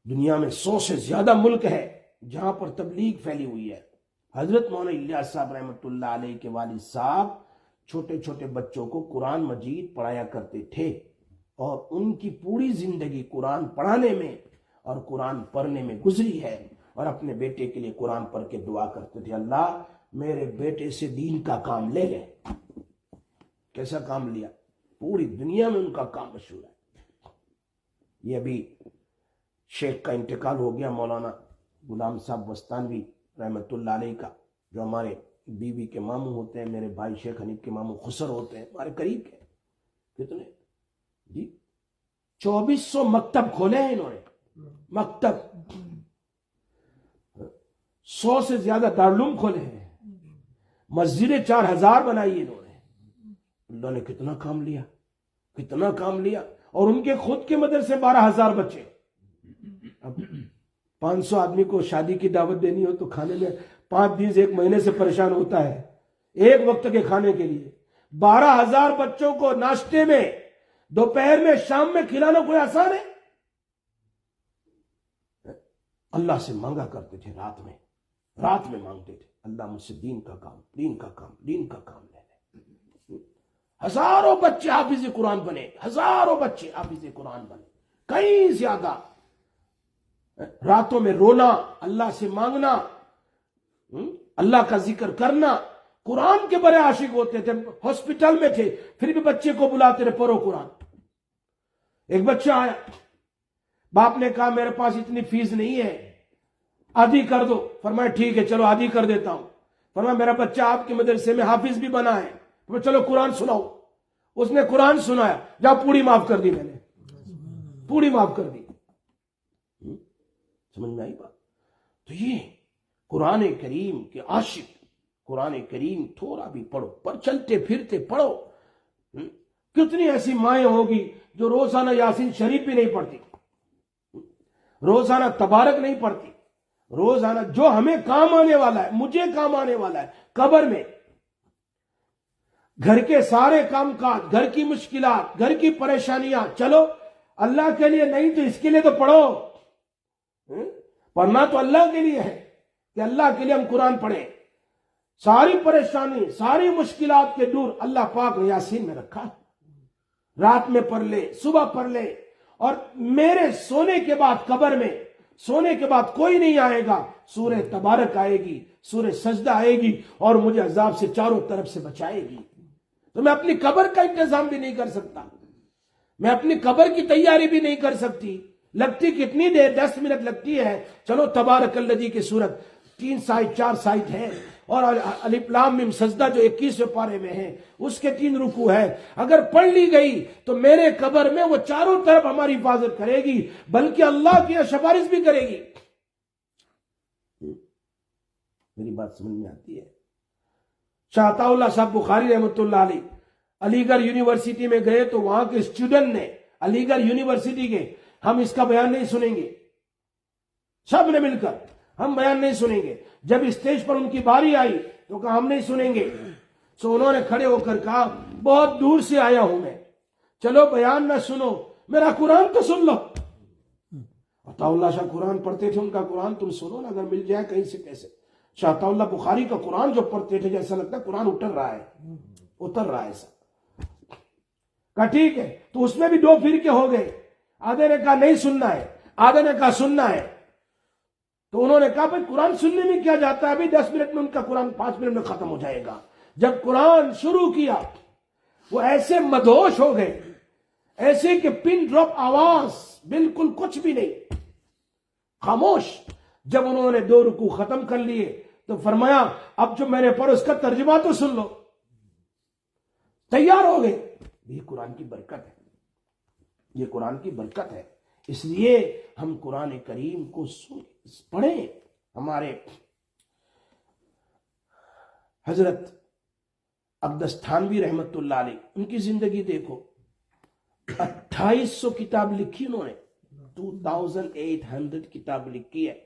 Speaker 1: دنیا میں 100 سے زیادہ ملک ہے جہاں پر تبلیغ پھیلی ہوئی ہے۔ حضرت مولانا الیاس صاحب رحمت اللہ علیہ کے والد صاحب چھوٹے چھوٹے بچوں کو قرآن مجید پڑھایا کرتے تھے، اور ان کی پوری زندگی قرآن پڑھانے میں اور قرآن پڑھنے میں گزری ہے، اور اپنے بیٹے کے لیے قرآن پڑھ کے دعا کرتے تھے، اللہ میرے بیٹے سے دین کا کام لے لے۔ کیسا کام لیا؟ پوری دنیا میں ان کا کام مشہور ہے۔ یہ ابھی شیخ کا انتقال ہو گیا، مولانا غلام صاحب وستانوی رحمت اللہ علیہ کا، جو ہمارے بیوی کے ماموں ہوتے ہیں، میرے بھائی شیخ حنیف کے ماموں خسر ہوتے ہیں، ہمارے قریب کے۔ کتنے جی 2400 مکتب کھولے ہیں انہوں نے، مکتب 100 سے زیادہ دارالعلوم کھولے ہیں، مسجدیں 4000 بنائی انہوں نے۔ اللہ نے کتنا کام لیا، کتنا کام لیا۔ اور ان کے خود کے مدرسے 12000 بچے۔ اب 500 آدمی کو شادی کی دعوت دینی ہو تو کھانے میں 5 دن 1 مہینے سے پریشان ہوتا ہے ایک وقت کے کھانے کے لیے۔ 12000 بچوں کو ناشتے میں، دوپہر میں، شام میں کھلانا کوئی آسان ہے؟ اللہ سے مانگا کرتے تھے، رات میں مانگتے تھے، اللہ مجھ سے دین کا کام لے لے۔ ہزاروں بچے حافظ قرآن بنے، ہزاروں بچے حافظ قرآن بنے، کئی زیادہ۔ راتوں میں رونا، اللہ سے مانگنا، اللہ کا ذکر کرنا، قرآن کے بڑے عاشق ہوتے تھے۔ ہاسپٹل میں تھے پھر بھی بچے کو بلاتے رہے، پڑھو قرآن۔ ایک بچہ آیا، باپ نے کہا میرے پاس اتنی فیس نہیں ہے، آدھی کر دو۔ فرمایا ٹھیک ہے چلو آدھی کر دیتا ہوں۔ فرمایا میرا بچہ آپ کے مدرسے میں حافظ بھی بنا ہے، فرمایا چلو قرآن سناؤ۔ اس نے قرآن سنایا، جا پوری معاف کر دی، میں نے پوری معاف کر دی۔ سمجھ میں آئی بات؟ تو یہ قرآن کریم کے عاشق، قرآن کریم تھوڑا بھی پڑھو، پر چلتے پھرتے پڑھو۔ کتنی ایسی مائیں ہوگی جو روزانہ یاسین شریف بھی نہیں پڑھتی، روزانہ تبارک نہیں پڑھتی، روزانہ جو ہمیں کام آنے والا ہے، مجھے کام آنے والا ہے قبر میں، گھر کے سارے کام کاج، گھر کی مشکلات، گھر کی پریشانیاں، چلو اللہ کے لیے نہیں تو اس کے لیے تو پڑھو۔ پڑھنا تو اللہ کے لیے ہے کہ اللہ کے لیے ہم قرآن پڑھیں۔ ساری پریشانی، ساری مشکلات کے دور اللہ پاک نے یاسین میں رکھا، رات میں پڑھ لے، صبح پڑھ لے۔ اور میرے سونے کے بعد قبر میں، سونے کے بعد کوئی نہیں آئے گا، سورہ تبارک آئے گی، سورہ سجدہ آئے گی، اور مجھے عذاب سے چاروں طرف سے بچائے گی۔ تو میں اپنی قبر کا انتظام بھی نہیں کر سکتا، میں اپنی قبر کی تیاری بھی نہیں کر سکتی۔ لگتی کتنی دیر، 10 منٹ لگتی ہے، چلو تبارک الذی کی سورت 3 سائٹ 4 سائٹ ہے، اور الف لام میم سجدہ جو 21ویں پارے میں ہے اس کے 3 رکوع ہے، اگر پڑھ لی گئی تو میرے قبر میں وہ چاروں طرف ہماری حفاظت کرے گی، بلکہ اللہ کی سفارش بھی کرے گی۔ میری بات سمجھ میں آتی ہے؟ شاہ عطا اللہ صاحب بخاری رحمۃ اللہ علیہ علی گڑھ یونیورسٹی میں گئے تو وہاں کے اسٹوڈنٹ نے، علی گڑھ یونیورسٹی کے، ہم اس کا بیان نہیں سنیں گے، سب نے مل کر ہم بیان نہیں سنیں گے۔ جب اسٹیج پر ان کی باری آئی تو کہا ہم نہیں سنیں گے، سو انہوں نے کھڑے ہو کر کہا بہت دور سے آیا ہوں میں، چلو بیان نہ سنو میرا قرآن تو سن لو۔ عطا اللہ شاہ قرآن پڑھتے تھے، ان کا قرآن تم سنو نا، اگر مل جائے کہیں سے کیسے۔ شاہ عطا اللہ بخاری کا قرآن جو پڑھتے تھے جیسا لگتا ہے قرآن اتر رہا ہے ایسا۔ کہا ٹھیک ہے، تو اس میں بھی 2 فرقے ہو گئے، آدھے نے کہا نہیں سننا ہے، آدھے نے کہا سننا ہے۔ تو انہوں نے کہا بھائی قرآن سننے میں کیا جاتا ہے، ابھی 10 منٹ میں ان کا قرآن 5 منٹ میں ختم ہو جائے گا۔ جب قرآن شروع کیا وہ ایسے مدہوش ہو گئے، ایسے کہ پن ڈراپ آواز، بالکل کچھ بھی نہیں، خاموش۔ جب انہوں نے 2 رکوع ختم کر لیے تو فرمایا اب جو میں نے پڑھا اس کا ترجمہ تو سن لو۔ تیار ہو گئے۔ یہ قرآن کی برکت ہے، یہ قرآن کی برکت ہے۔ اس لیے ہم قرآن کریم کو پڑھیں۔ ہمارے حضرت اقدس تھانوی رحمت اللہ علیہ، ان کی زندگی دیکھو، 2800 کتاب لکھی انہوں نے، 2800 کتاب لکھی ہے۔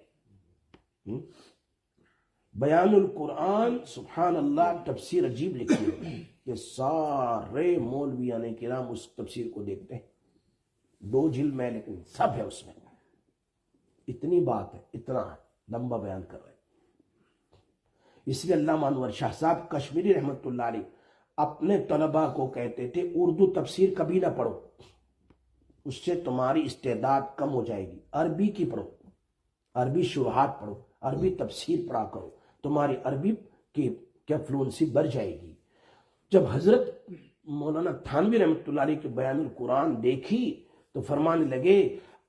Speaker 1: بیان القرآن، سبحان اللہ، تفسیر عجیب لکھی ہے، یہ سارے مولویان کرام اس تفسیر کو دیکھتے ہیں، 2 جلد میں، لیکن سب ہے اس میں، اتنی بات ہے، اتنا لمبا بیان کر رہے ہیں۔ اس لیے علامہ انور شاہ صاحب کشمیری رحمت اللہ علیہ اپنے طلباء کو کہتے تھے اردو تفسیر کبھی نہ پڑھو، اس سے تمہاری استعداد کم ہو جائے گی، عربی کی پڑھو، عربی شروحات پڑھو، عربی تفسیر پڑھا کرو، تمہاری عربی کی کیا فلوئنسی بڑھ جائے گی۔ جب حضرت مولانا تھانوی رحمت اللہ علیہ کے بیان القرآن دیکھی تو فرمانے لگے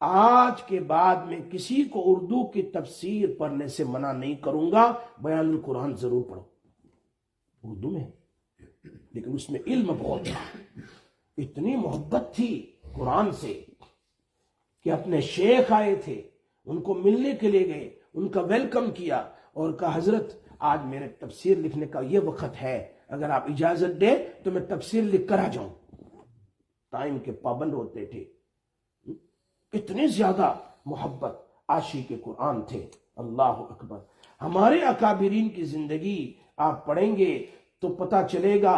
Speaker 1: آج کے بعد میں کسی کو اردو کی تفسیر پڑھنے سے منع نہیں کروں گا، بیان القرآن ضرور پڑھو، اردو میں، لیکن اس میں علم بہت تھا، اتنی محبت تھی قرآن سے کہ اپنے شیخ آئے تھے، ان کو ملنے کے لیے گئے، ان کا ویلکم کیا اور کہا حضرت آج میرے تفسیر لکھنے کا یہ وقت ہے، اگر آپ اجازت دیں تو میں تفسیر لکھ کر آ جاؤں۔ ٹائم کے پابند ہوتے تھے، اتنی زیادہ محبت، عاشق قرآن تھے۔ اللہ اکبر۔ ہمارے اکابرین کی زندگی آپ پڑھیں گے تو پتہ چلے گا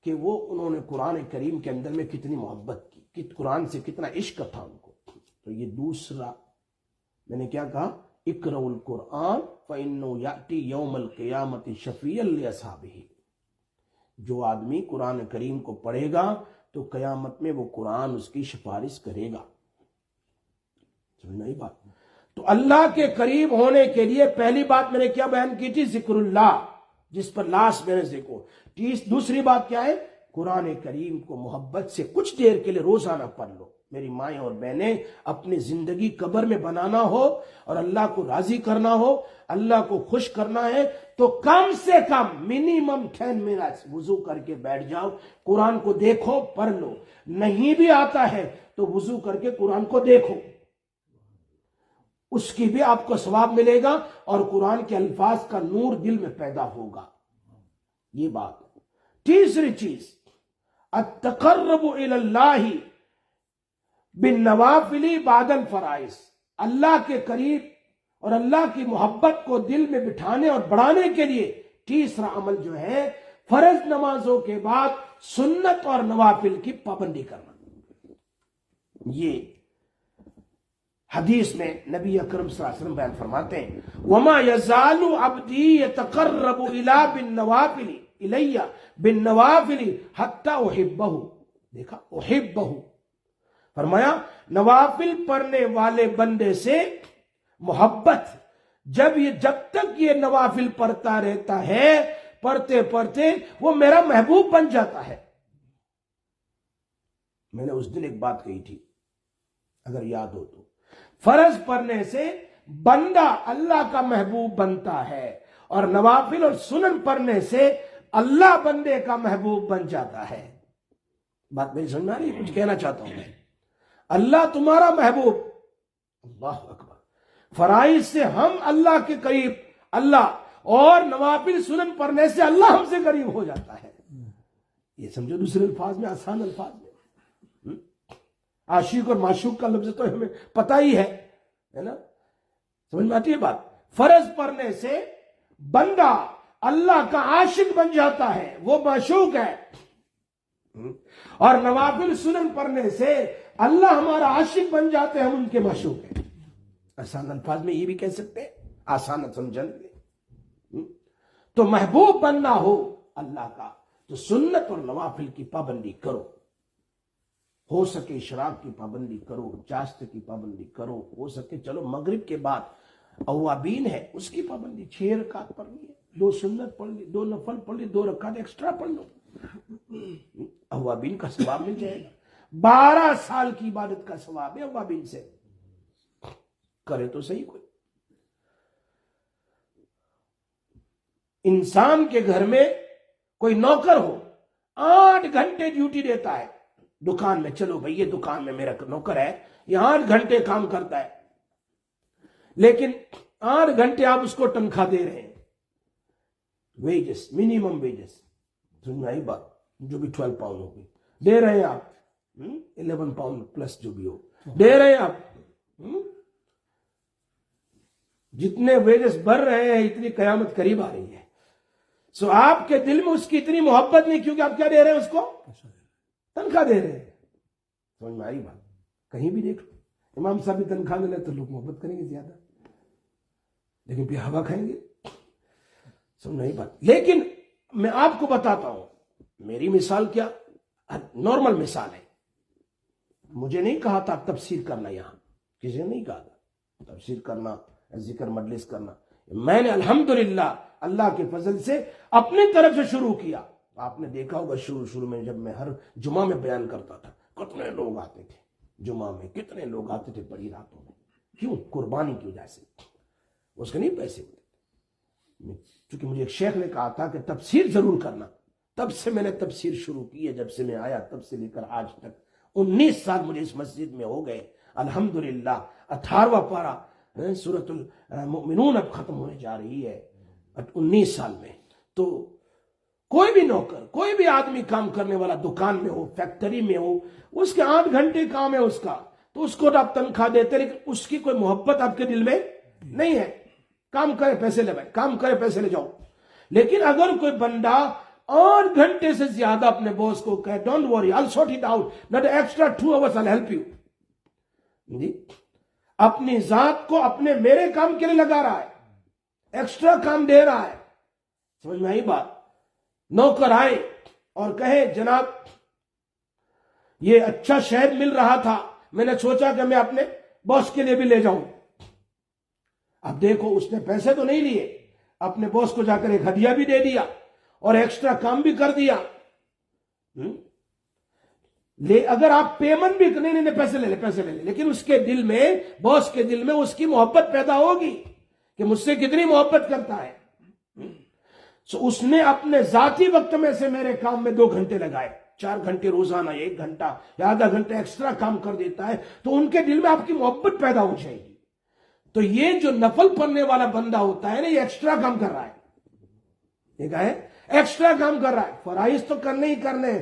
Speaker 1: کہ وہ انہوں نے قرآن کریم کے اندر میں کتنی محبت کی، کہ قرآن سے کتنا عشق تھا ان کو۔ تو یہ دوسرا میں نے کیا کہا، اقرؤ القرآن فإنه یأتی یوم القیامت شفیعا لأصحابہ۔ جو آدمی قرآن کریم کو پڑھے گا تو قیامت میں وہ قرآن اس کی سفارش کرے گا۔ سمجھ نہیں بات؟ تو اللہ کے قریب ہونے کے لیے پہلی بات میں نے کیا بیان کی تھی، ذکر اللہ، جس پر لاسٹ میں نے ذکر۔ دوسری بات کیا ہے، قرآن کریم کو محبت سے کچھ دیر کے لیے روزانہ پڑھ لو۔ میری مائیں اور بہنیں، اپنی زندگی قبر میں بنانا ہو اور اللہ کو راضی کرنا ہو، اللہ کو خوش کرنا ہے تو کم سے کم منیمم 10 منٹس وضو کر کے بیٹھ جاؤ، قرآن کو دیکھو، پڑھ لو۔ نہیں بھی آتا ہے تو وضو کر کے قرآن کو دیکھو، اس کی بھی آپ کو ثواب ملے گا اور قرآن کے الفاظ کا نور دل میں پیدا ہوگا۔ یہ بات۔ تیسری چیز، التقرب الی اللہ بالنوافل بعد الفرائض، اللہ کے قریب اور اللہ کی محبت کو دل میں بٹھانے اور بڑھانے کے لیے تیسرا عمل جو ہے، فرض نمازوں کے بعد سنت اور نوافل کی پابندی کرنا۔ یہ حدیث میں نبی اکرم صلی اللہ علیہ وسلم بیان فرماتے ہیں، وَمَا يَزَالُ عَبْدِي يَتَقَرَّبُ إِلَيَّ بِالنَّوَافِلِ حَتَّى أُحِبَّهُ۔ دیکھا، احبہ، فرمایا نوافل پڑھنے والے بندے سے محبت، جب تک یہ نوافل پڑھتا رہتا ہے، پڑھتے پڑھتے وہ میرا محبوب بن جاتا ہے۔ میں نے اس دن ایک بات کہی تھی، اگر یاد ہو تو، فرض پڑھنے سے بندہ اللہ کا محبوب بنتا ہے اور نوافل اور سنن پڑھنے سے اللہ بندے کا محبوب بن جاتا ہے. بات میری سمجھ میں آ رہی ہے؟ کچھ کہنا چاہتا ہوں میں. اللہ تمہارا محبوب، اللہ اکبر. فرائض سے ہم اللہ کے قریب، اللہ، اور نوافل سنن پڑھنے سے اللہ ہم سے قریب ہو جاتا ہے. یہ سمجھو دوسرے الفاظ میں، آسان الفاظ میں. عاشق اور معشوق کا لفظ تو ہمیں پتہ ہی ہے نا؟ سمجھ میں آتی ہے بات؟ فرض پڑھنے سے بندہ اللہ کا عاشق بن جاتا ہے، وہ معشوق ہے. اور نوافل سنن پڑھنے سے اللہ ہمارا عاشق بن جاتے ہیں، ہم ان کے معشوق ہیں. آسان الفاظ میں یہ بھی کہہ سکتے ہیں، آسان سمجھنے میں. تو محبوب بننا ہو اللہ کا تو سنت اور نوافل کی پابندی کرو. ہو سکے اشراق کی پابندی کرو، چاشت کی پابندی کرو، ہو سکے چلو مغرب کے بعد اوابین ہے اس کی پابندی، 6 رکعت پڑھنی ہے، 2 سنت پڑھ لی، 2 نفل پڑھ لی، 2 رکعت ایکسٹرا پڑھ لو، اوابین کا ثواب مل جائے گا. 12 سال کی عبادت کا ثواب ہے اوابین سے. کرے تو صحیح. انسان کے گھر میں کوئی نوکر ہو، 8 گھنٹے ڈیوٹی دیتا ہے دکان میں، چلو بھئی یہ دکان میں میرا نوکر ہے، یہ 8 گھنٹے کام کرتا ہے، لیکن 8 گھنٹے آپ اس کو تنخواہ دے رہے ہیں، ویجز، منیمم ویجز، سمجھ میں آئی بات؟ جو بھی 12 پاؤنڈ ہوگی دے رہے ہیں آپ، 11 پاؤنڈ پلس جو بھی ہو دے رہے ہیں آپ. جتنے ویجز بڑھ رہے ہیں اتنی قیامت قریب آ رہی ہے. سو آپ کے دل میں اس کی اتنی محبت نہیں، کیونکہ آپ کیا دے رہے ہیں اس کو؟ تنخواہ دے رہے ہیں. سمجھ میں آئی بات؟ کہیں بھی دیکھ لو، امام صاحب بھی تنخواہ ملے تو لوگ محبت کریں گے زیادہ، لیکن پھر ہوا کھائیں گے. سمجھ میں آئی بات؟ لیکن میں آپ کو بتاتا ہوں، میری مثال کیا نارمل مثال ہے. مجھے نہیں کہا تھا تفسیر کرنا، یہاں کسی نے نہیں کہا تھا تفسیر کرنا، ذکر مجلس کرنا. میں نے الحمدللہ اللہ کے فضل سے اپنی طرف سے شروع کیا. آپ نے دیکھا ہوگا شروع میں جب میں ہر جمعہ میں بیان کرتا تھا، کتنے لوگ آتے تھے جمعہ میں، کتنے لوگ آتے تھے بڑی راتوں میں. کیوں؟ قربانی کی وجہ سے. اس کے نہیں پیسے ہوتے، چونکہ مجھے ایک شیخ نے کہا تھا کہ تفسیر ضرور کرنا. تب سے میں نے تفسیر شروع کی ہے، جب سے میں آیا تب سے لے کر آج تک 19 سال مجھے اس مسجد میں ہو گئے الحمدللہ. 18واں پارہ سورۃ المؤمنون اب ختم ہونے جا رہی ہے 19 سال میں. تو کوئی بھی نوکر، کوئی بھی آدمی کام کرنے والا دکان میں ہو، فیکٹری میں ہو، اس کے 8 گھنٹے کام ہے اس کا، تو اس کو آپ تنخواہ دیتے، لیکن اس کی کوئی محبت آپ کے دل میں نہیں ہے. کام کرے پیسے لے بھائی، کام کرے پیسے لے جاؤ. لیکن اگر کوئی بندہ 8 گھنٹے سے زیادہ اپنے باس کو کہے don't worry I'll sort it out, not extra 2 hours I'll help you، جی اپنی ذات کو اپنے میرے کام کے لیے لگا رہا ہے، ایکسٹرا کام دے رہا ہے. سمجھ میں آئی بات؟ نوکر آئے اور کہے جناب یہ اچھا شہد مل رہا تھا، میں نے سوچا کہ میں اپنے باس کے لیے بھی لے جاؤں. اب دیکھو اس نے پیسے تو نہیں لیے، اپنے باس کو جا کر ایک ہدیہ بھی دے دیا اور ایکسٹرا کام بھی کر دیا. اگر آپ پیمنٹ بھی نہیں پیسے لے لے، لیکن اس کے دل میں، باس کے دل میں اس کی محبت پیدا ہوگی کہ مجھ سے کتنی محبت کرتا ہے. سو اس نے اپنے ذاتی وقت میں سے میرے کام میں 2 گھنٹے لگائے، 4 گھنٹے روزانہ، 1 گھنٹہ یا آدھا گھنٹہ ایکسٹرا کام کر دیتا ہے، تو ان کے دل میں آپ کی محبت پیدا ہو جائے گی. تو یہ جو نفل پڑھنے والا بندہ ہوتا ہے نا، یہ ایکسٹرا کام کر رہا ہے. یہ کیا ہے؟ ایکسٹرا کام کر رہا ہے. فرائض تو کرنے ہی کرنے،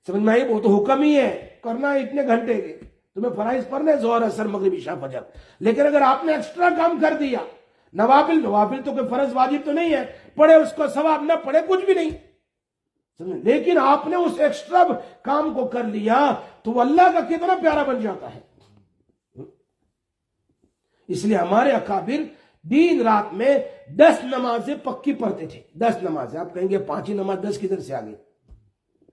Speaker 1: سمجھ میں آئی؟ وہ تو حکم ہی ہے کرنا ہے اتنے گھنٹے کے، تمہیں فرائض پڑھنے ظہر اثر مغرب عشاء فجر. لیکن اگر آپ نے ایکسٹرا کام کر دیا، نوافل تو کوئی فرض واجب تو نہیں ہے، پڑھے اس کو ثواب، نہ پڑھے کچھ بھی نہیں، لیکن آپ نے اس ایکسٹرا کام کو کر لیا تو وہ اللہ کا کتنا پیارا بن جاتا ہے. اس لیے ہمارے اکابر دن رات میں 10 نمازیں پکی پڑھتے تھے. 10 نمازیں. آپ کہیں گے 5 ہی نماز 10 کدھر سے آگے؟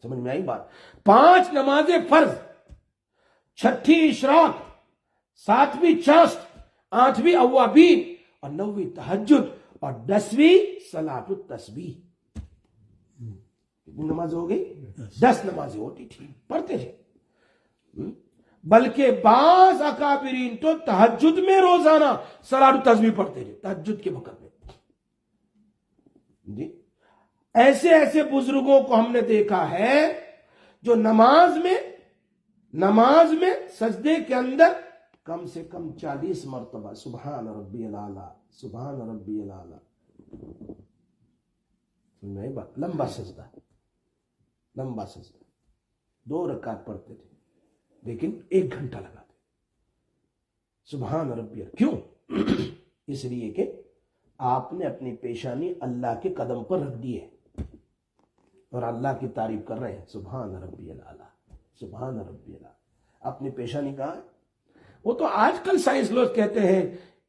Speaker 1: سمجھ میں آئی بات؟ 5 نمازیں فرض، 6ٹھی اشراق، 7ویں چاشت، 8ویں اوابین اور 9ویں تہجد اور 10ویں صلاۃ التسبیح. کتنی نماز ہو گئی؟ 10 نمازیں ہوتی تھی، پڑھتے تھے. بلکہ بعض اکابرین تو تہجد میں روزانہ صلاۃ التسبیح پڑھتے تھے، تہجد کے وقت میں. جی ایسے ایسے بزرگوں کو ہم نے دیکھا ہے جو نماز میں سجدے کے اندر کم سے کم 40 مرتبہ سبحان ربی الاعلی سبحان ربی الاعلی، لمبا سجدہ 2 رکعت پڑھتے تھے لیکن 1 گھنٹہ لگاتے سبحان ربی الاعلی۔ کیوں؟ اس لیے کہ آپ نے اپنی پیشانی اللہ کے قدم پر رکھ دی ہے اور اللہ کی تعریف کر رہے ہیں سبحان ربی الاعلی سبحان ربی الاعلی۔ اپنی پیشانی کہاں ہے؟ وہ تو آج کل سائنس لوگ کہتے ہیں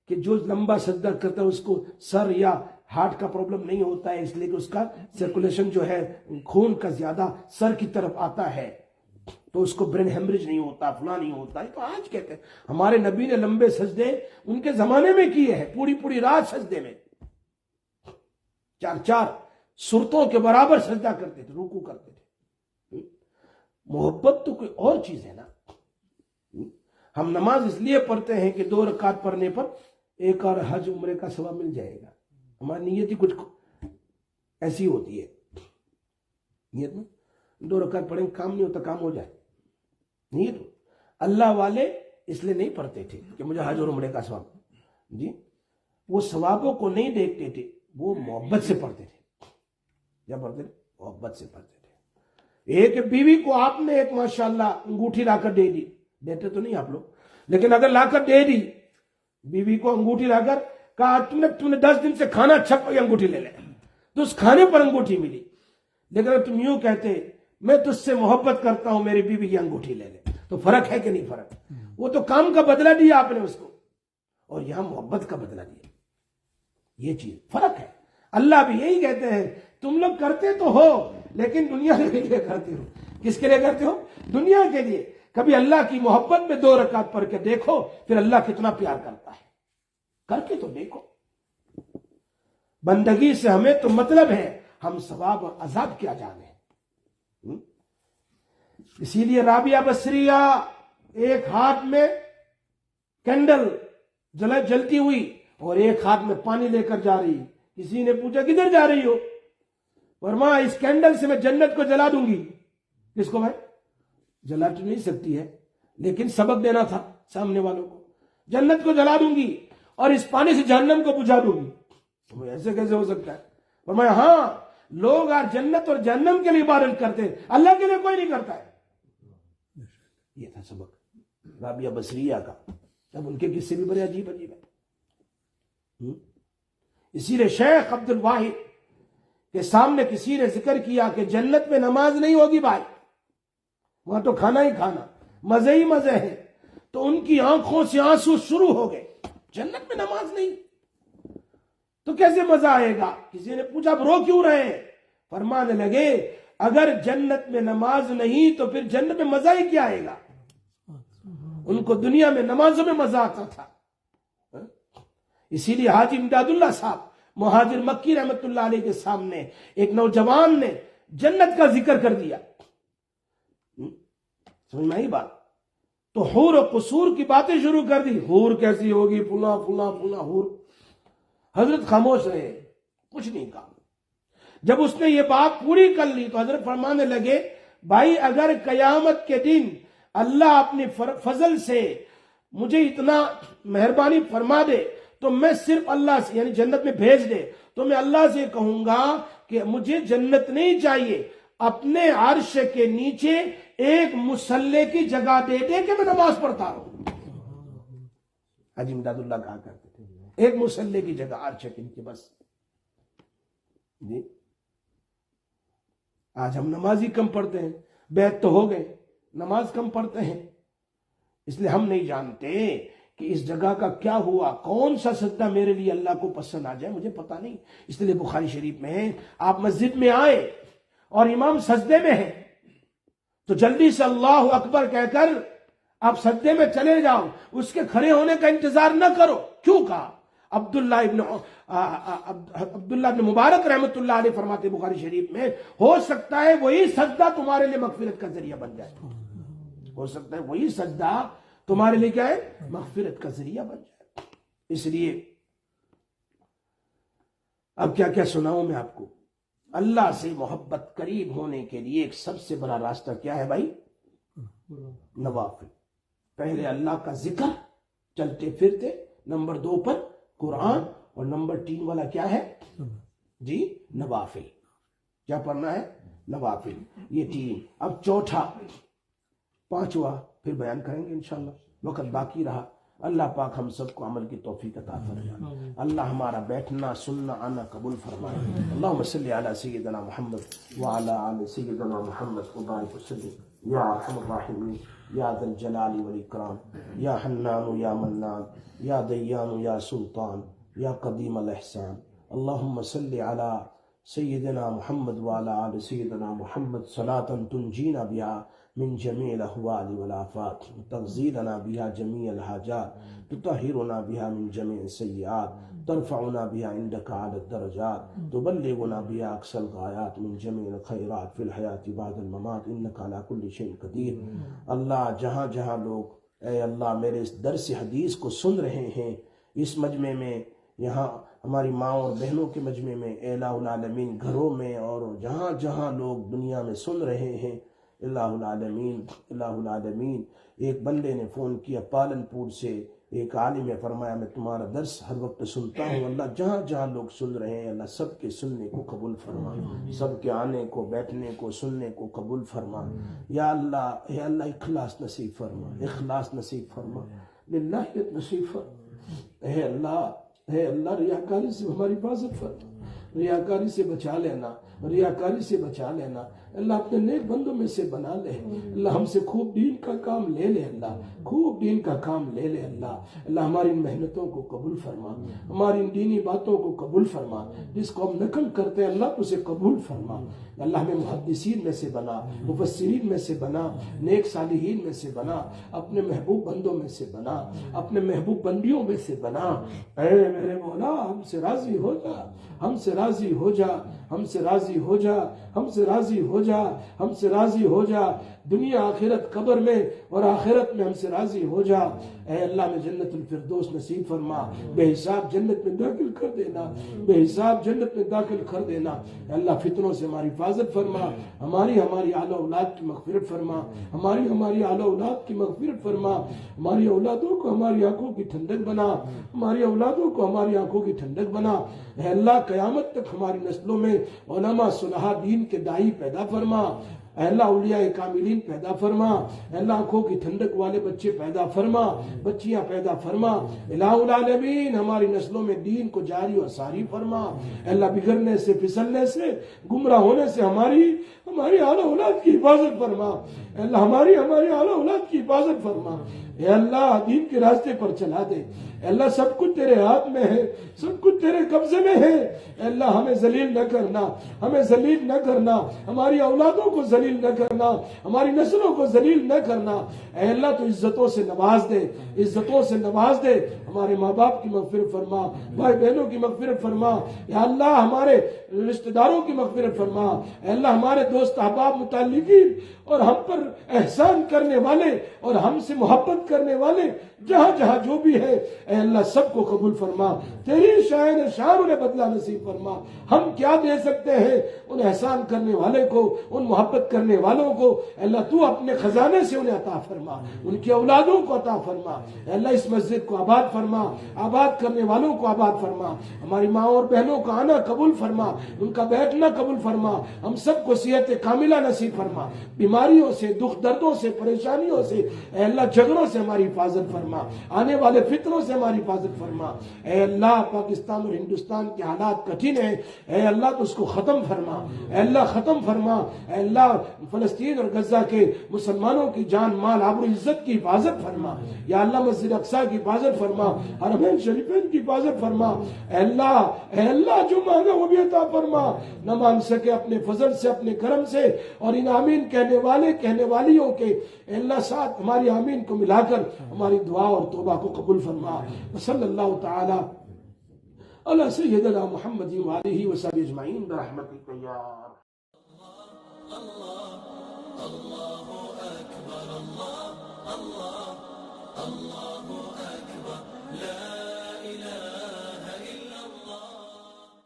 Speaker 1: کہ جو لمبا سجدہ کرتا ہے اس کو سر یا ہارٹ کا پرابلم نہیں ہوتا ہے، اس لیے کہ اس کا سرکولیشن جو ہے خون کا زیادہ سر کی طرف آتا ہے تو اس کو برین ہیمریج نہیں ہوتا، فلاں نہیں ہوتا ہے۔ تو آج کہتے ہیں ہمارے نبی نے لمبے سجدے ان کے زمانے میں کیے ہیں، پوری رات سجدے میں 4 سرتوں کے برابر سجدہ کرتے تھے، رکوع کرتے تھے۔ محبت تو کوئی اور چیز ہے نا۔ ہم نماز اس لیے پڑھتے ہیں کہ 2 رکعت پڑھنے پر ایک اور حج عمرے کا ثواب مل جائے گا، ہماری نیت ہی کچھ ایسی ہوتی ہے، نیت میں 2 رکعت پڑھیں کام نہیں ہوتا، کام ہو جائے نیت۔ اللہ والے اس لیے نہیں پڑھتے تھے کہ مجھے حج اور عمرے کا ثواب، جی وہ ثوابوں کو نہیں دیکھتے تھے، وہ محبت سے پڑھتے تھے۔ کیا پڑھتے تھے؟ محبت سے پڑھتے تھے۔ ایک بیوی کو آپ نے ایک ماشاءاللہ انگوٹھی لا کر دے دی، دیتے تو نہیں آپ لوگ، لیکن اگر لا کر دے دی بیوی کو انگوٹھی لا کر، کہا تم نے 10 دن سے کھانا اچھا انگوٹھی لے لے، تو اس کھانے پر انگوٹھی ملی۔ لیکن اگر تم یوں کہتے میں تجھ سے محبت کرتا ہوں میری بیوی کی انگوٹھی لے لے، تو فرق ہے کہ نہیں فرق؟ وہ تو کام کا بدلہ دیا آپ نے اس کو، اور یہاں محبت کا بدلہ دیا، یہ چیز فرق ہے۔ اللہ بھی یہی کہتے ہیں تم لوگ کرتے تو ہو لیکن دنیا کے لیے کرتے ہو۔ کس کے لیے کرتے ہو؟ دنیا کے لیے۔ کبھی اللہ کی محبت میں 2 رکعت پڑھ کے دیکھو پھر اللہ کتنا پیار کرتا ہے، کر کے تو دیکھو۔ بندگی سے ہمیں تو مطلب ہے، ہم ثواب اور عذاب کیا جانے ہیں۔ اسی لیے رابعہ بصریہ ایک ہاتھ میں کینڈل جلتی ہوئی اور ایک ہاتھ میں پانی لے کر جا رہی، کسی نے پوچھا کدھر جا رہی ہو؟ فرمایا اس کینڈل سے میں جنت کو جلا دوں گی۔ کس کو بھائی؟ جلا تو نہیں سکتی ہے لیکن سبق دینا تھا سامنے والوں کو، جنت کو جلا دوں گی اور اس پانی سے جہنم کو بجھا دوں گی۔ ایسے کیسے ہو سکتا ہے؟ فرمایا ہاں، لوگ آج جنت اور جہنم کے لیے عبادت کرتے ہیں، اللہ کے لیے کوئی نہیں کرتا ہے۔ یہ تھا سبق رابعہ بصریہ کا۔ اب ان کے قصے بھی بڑے عجیب ہے۔ اسی لیے شیخ عبد الواحد کے سامنے کسی نے ذکر کیا کہ جنت میں نماز نہیں ہوگی بھائی، وہاں تو کھانا ہی کھانا، مزے ہی مزے ہیں، تو ان کی آنکھوں سے آنسو شروع ہو گئے، جنت میں نماز نہیں تو کیسے مزہ آئے گا؟ کسی نے پوچھا رو کیوں رہے ہیں؟ فرمانے لگے اگر جنت میں نماز نہیں تو پھر جنت میں مزہ ہی کیا آئے گا؟ ان کو دنیا میں نمازوں میں مزہ آتا تھا۔ اسی لیے حاجی امداد اللہ صاحب مہاجر مکی رحمت اللہ علیہ کے سامنے ایک نوجوان نے جنت کا ذکر کر دیا، سمجھ میں آئی بات؟ تو حور و قصور کی باتیں شروع کر دی، حور کیسی ہوگی، فلاں فلاں فلاں حور۔ حضرت خاموش رہے، کچھ نہیں کہا۔ جب اس نے یہ بات پوری کر لی تو حضرت فرمانے لگے بھائی اگر قیامت کے دن اللہ اپنے فضل سے مجھے اتنا مہربانی فرما دے تو میں صرف اللہ سے یعنی جنت میں بھیج دے تو میں اللہ سے کہوں گا کہ مجھے جنت نہیں چاہیے، اپنے عرش کے نیچے ایک مصلی کی جگہ دے دے کہ میں نماز پڑھتا رہوں۔ حاجی امداد اللہ کہا کرتے تھے ایک مصلی کی جگہ عرش کے نیچے بس۔ جی آج ہم نماز ہی کم پڑھتے ہیں، بیعت تو ہو گئے، نماز کم پڑھتے ہیں، اس لیے ہم نہیں جانتے کہ اس جگہ کا کیا ہوا، کون سا سجدہ میرے لیے اللہ کو پسند آ جائے، مجھے پتا نہیں۔ اس لیے بخاری شریف میں ہے آپ مسجد میں آئے اور امام سجدے میں ہے تو جلدی سے اللہ اکبر کہہ کر آپ سجدے میں چلے جاؤ، اس کے کھڑے ہونے کا انتظار نہ کرو۔ کیوں کہا؟ عبداللہ ابن مبارک رحمت اللہ علیہ فرماتے بخاری شریف میں ہو سکتا ہے وہی سجدہ تمہارے لیے مغفرت کا ذریعہ بن جائے، ہو سکتا ہے وہی سجدہ تمہارے لیے کیا ہے؟ مغفرت کا ذریعہ بن جائے۔ اس لیے اب کیا کیا سناؤں میں آپ کو؟ اللہ سے محبت قریب ہونے کے لیے ایک سب سے بڑا راستہ کیا ہے بھائی؟ نوافل. پہلے اللہ کا ذکر چلتے پھرتے، نمبر 2 پر قرآن، اور نمبر 3 والا کیا ہے جی؟ نوافل. کیا پڑھنا ہے؟ نوافل. یہ 3. اب چوتھا، 5واں پھر بیان کریں گے انشاءاللہ، وقت باقی رہا. اللہ پاک ہم سب کو عمل کی توفیق عطا فرمائے. اللہ ہمارا بیٹھنا سننا آنا قبول فرمائے. اللہم صلی علی سیدنا محمد وعلی آل سیدنا محمد وبارک وسلم یا ارحم الراحمین یا ذا الجلال والاکرام یا حنان یا منان یا دیان یا سلطان یا قدیم الاحسان. اللہم صلی علی سیدنا محمد وعلی آل سیدنا محمد صلاة تنجینا بها من جميع الأهوال والآفات، تغزيلنا بها جميع الحاجات، تطهرنا بها من جميع السيئات، ترفعنا بها عندك على الدرجات، تبلغنا بها أقصى الغايات من جميع الخيرات في الحياة بعد الممات، إنك على كل شيء قدير. اللہ جہاں جہاں لوگ اے اللہ میرے اس درس حدیث کو سن رہے ہیں، اس مجمع میں، یہاں ہماری ماں اور بہنوں کے مجمع میں، اے الہ العالمین گھروں میں، اور جہاں جہاں لوگ دنیا میں سن رہے ہیں، الہ العالمین الہ العالمین. ایک بندے نے فون کیا پالن پور سے، ایک عالم نے فرمایا میں تمہارا درس ہر وقت سنتا ہوں. اللہ جہاں جہاں لوگ سن رہے ہیں اللہ سب کے سننے کو قبول فرما، سب کے آنے کو بیٹھنے کو سننے کو قبول فرما. یا اللہ اے اللہ اخلاص نصیب فرما، اخلاص نصیب فرما، للہیت نصیب فرما. اے اللہ ریاکاری سے ہماری حفاظت فرما، ریاکاری سے بچا لینا، ریاکاری سے بچا لینا. اللہ اپنے نیک بندوں میں سے بنا لے. اللہ ہم سے خوب دین کا کام لے لے، اللہ خوب دین کا کام لے لے. اللہ ہماری ان محنتوں کو قبول فرما، ہماری ان دینی باتوں کو قبول فرما. جس کو ہم نقل کرتے ہیں اللہ تو اسے قبول فرما. اللہ ہمیں محدثین میں سے بنا، مفسرین میں سے بنا، نیک صالحین میں سے بنا، اپنے محبوب بندوں میں سے بنا، اپنے محبوب بندیوں میں سے بنا. اے میرے مولا ہم سے راضی ہو جا، ہم سے راضی ہو جا، ہم سے راضی ہو جا، ہم سے راضی ہو جا، ہم سے راضی ہو جا. دنیا آخرت قبر میں اور آخرت میں ہم سے راضی ہو جا. اے اللہ میں جنت الفردوس نصیب فرما، بے حساب جنت میں داخل کر دینا، بے حساب جنت میں داخل کر دینا. اے اللہ فتنوں سے ہماری حفاظت فرما، ہماری اعلی اولاد کی مغفرت فرما، ہماری اعلی اولاد کی مغفرت فرما. ہماری اولادوں کو ہماری آنکھوں کی ٹھنڈک بنا، ہماری اولادوں کو ہماری آنکھوں کی ٹھنڈک بنا. اے اللہ قیامت تک ہماری نسلوں میں علماء صلحاء دین کے داعی پیدا فرما. اے اللہ اولیاء کاملین پیدا فرما. اے اللہ آنکھوں کی ٹھنڈک والے بچے پیدا فرما، بچیاں پیدا فرما. الہ العالمین ہماری نسلوں میں دین کو جاری و ساری فرما. اے اللہ بگڑنے سے، پھسلنے سے، گمراہ ہونے سے ہماری اعلی اولاد کی حفاظت فرما. اے اللہ ہماری اعلی اولاد کی حفاظت فرما. اے اللہ دین کے راستے پر چلا دے. اے اللہ سب کچھ تیرے ہاتھ میں ہے، سب کچھ تیرے قبضے میں ہے. اے اللہ ہمیں ذلیل نہ کرنا، ہمیں ذلیل نہ کرنا، ہماری اولادوں کو ذلیل نہ کرنا، ہماری نسلوں کو ذلیل نہ کرنا. اے اللہ تو عزتوں سے نواز دے، عزتوں سے نواز دے. ہمارے ماں باپ کی مغفرت فرما، بھائی بہنوں کی مغفرت فرما. یا اللہ ہمارے رشتہ داروں کی مغفرت فرما. اے اللہ ہمارے دوست احباب متعلقین اور ہم پر احسان کرنے والے اور ہم سے محبت کرنے والے جہاں جہاں جو بھی ہے اے اللہ سب کو قبول فرما. تیری شان انہیں بدلہ نصیب فرما. ہم کیا دے سکتے ہیں ان احسان کرنے والے کو، ان محبت کرنے والوں کو. اے اللہ تو اپنے خزانے سے انہیں عطا فرما، ان کی اولادوں کو عطا فرما. اے اللہ اس مسجد کو آباد فرما، آباد کرنے والوں کو آباد فرما. ہماری ماں اور بہنوں کا آنا قبول فرما، ان کا بیٹھنا قبول فرما. ہم سب کو صحت کاملہ نصیب فرما. بیماریوں سے، دکھ دردوں سے، پریشانیوں سے اے اللہ جھگڑوں سے ہماری حفاظت فرما، آنے والے فتنوں سے ہماری حفاظت فرما. اے اللہ پاکستان اور ہندوستان کے حالات کٹھن ہیں، اے اللہ تو اس کو ختم فرما. اے اللہ ختم فرما. اے اللہ فلسطین اور غزہ کے مسلمانوں کی جان مال آبرو عزت کی حفاظت فرما. یا اللہ مسجد اقصی کی حفاظت فرما، حرمین شریفین کی حفاظت فرما. اے اللہ جو مانگا وہ بھی عطا فرما. نہ مانگ سکے اپنے فضل سے، اپنے کرم سے، اور ان آمین کہنے والے کہنے والیوں کے اے اللہ ساتھ ہماری آمین کو ملا کر ہماری دعا اور توبہ کو قبول فرما. صلی اللہ تعالی علی سیدنا محمد وآلہ وصحبہ اجمعین برحمتک یا
Speaker 2: اللہ اکبر اللہ اللہ اللہ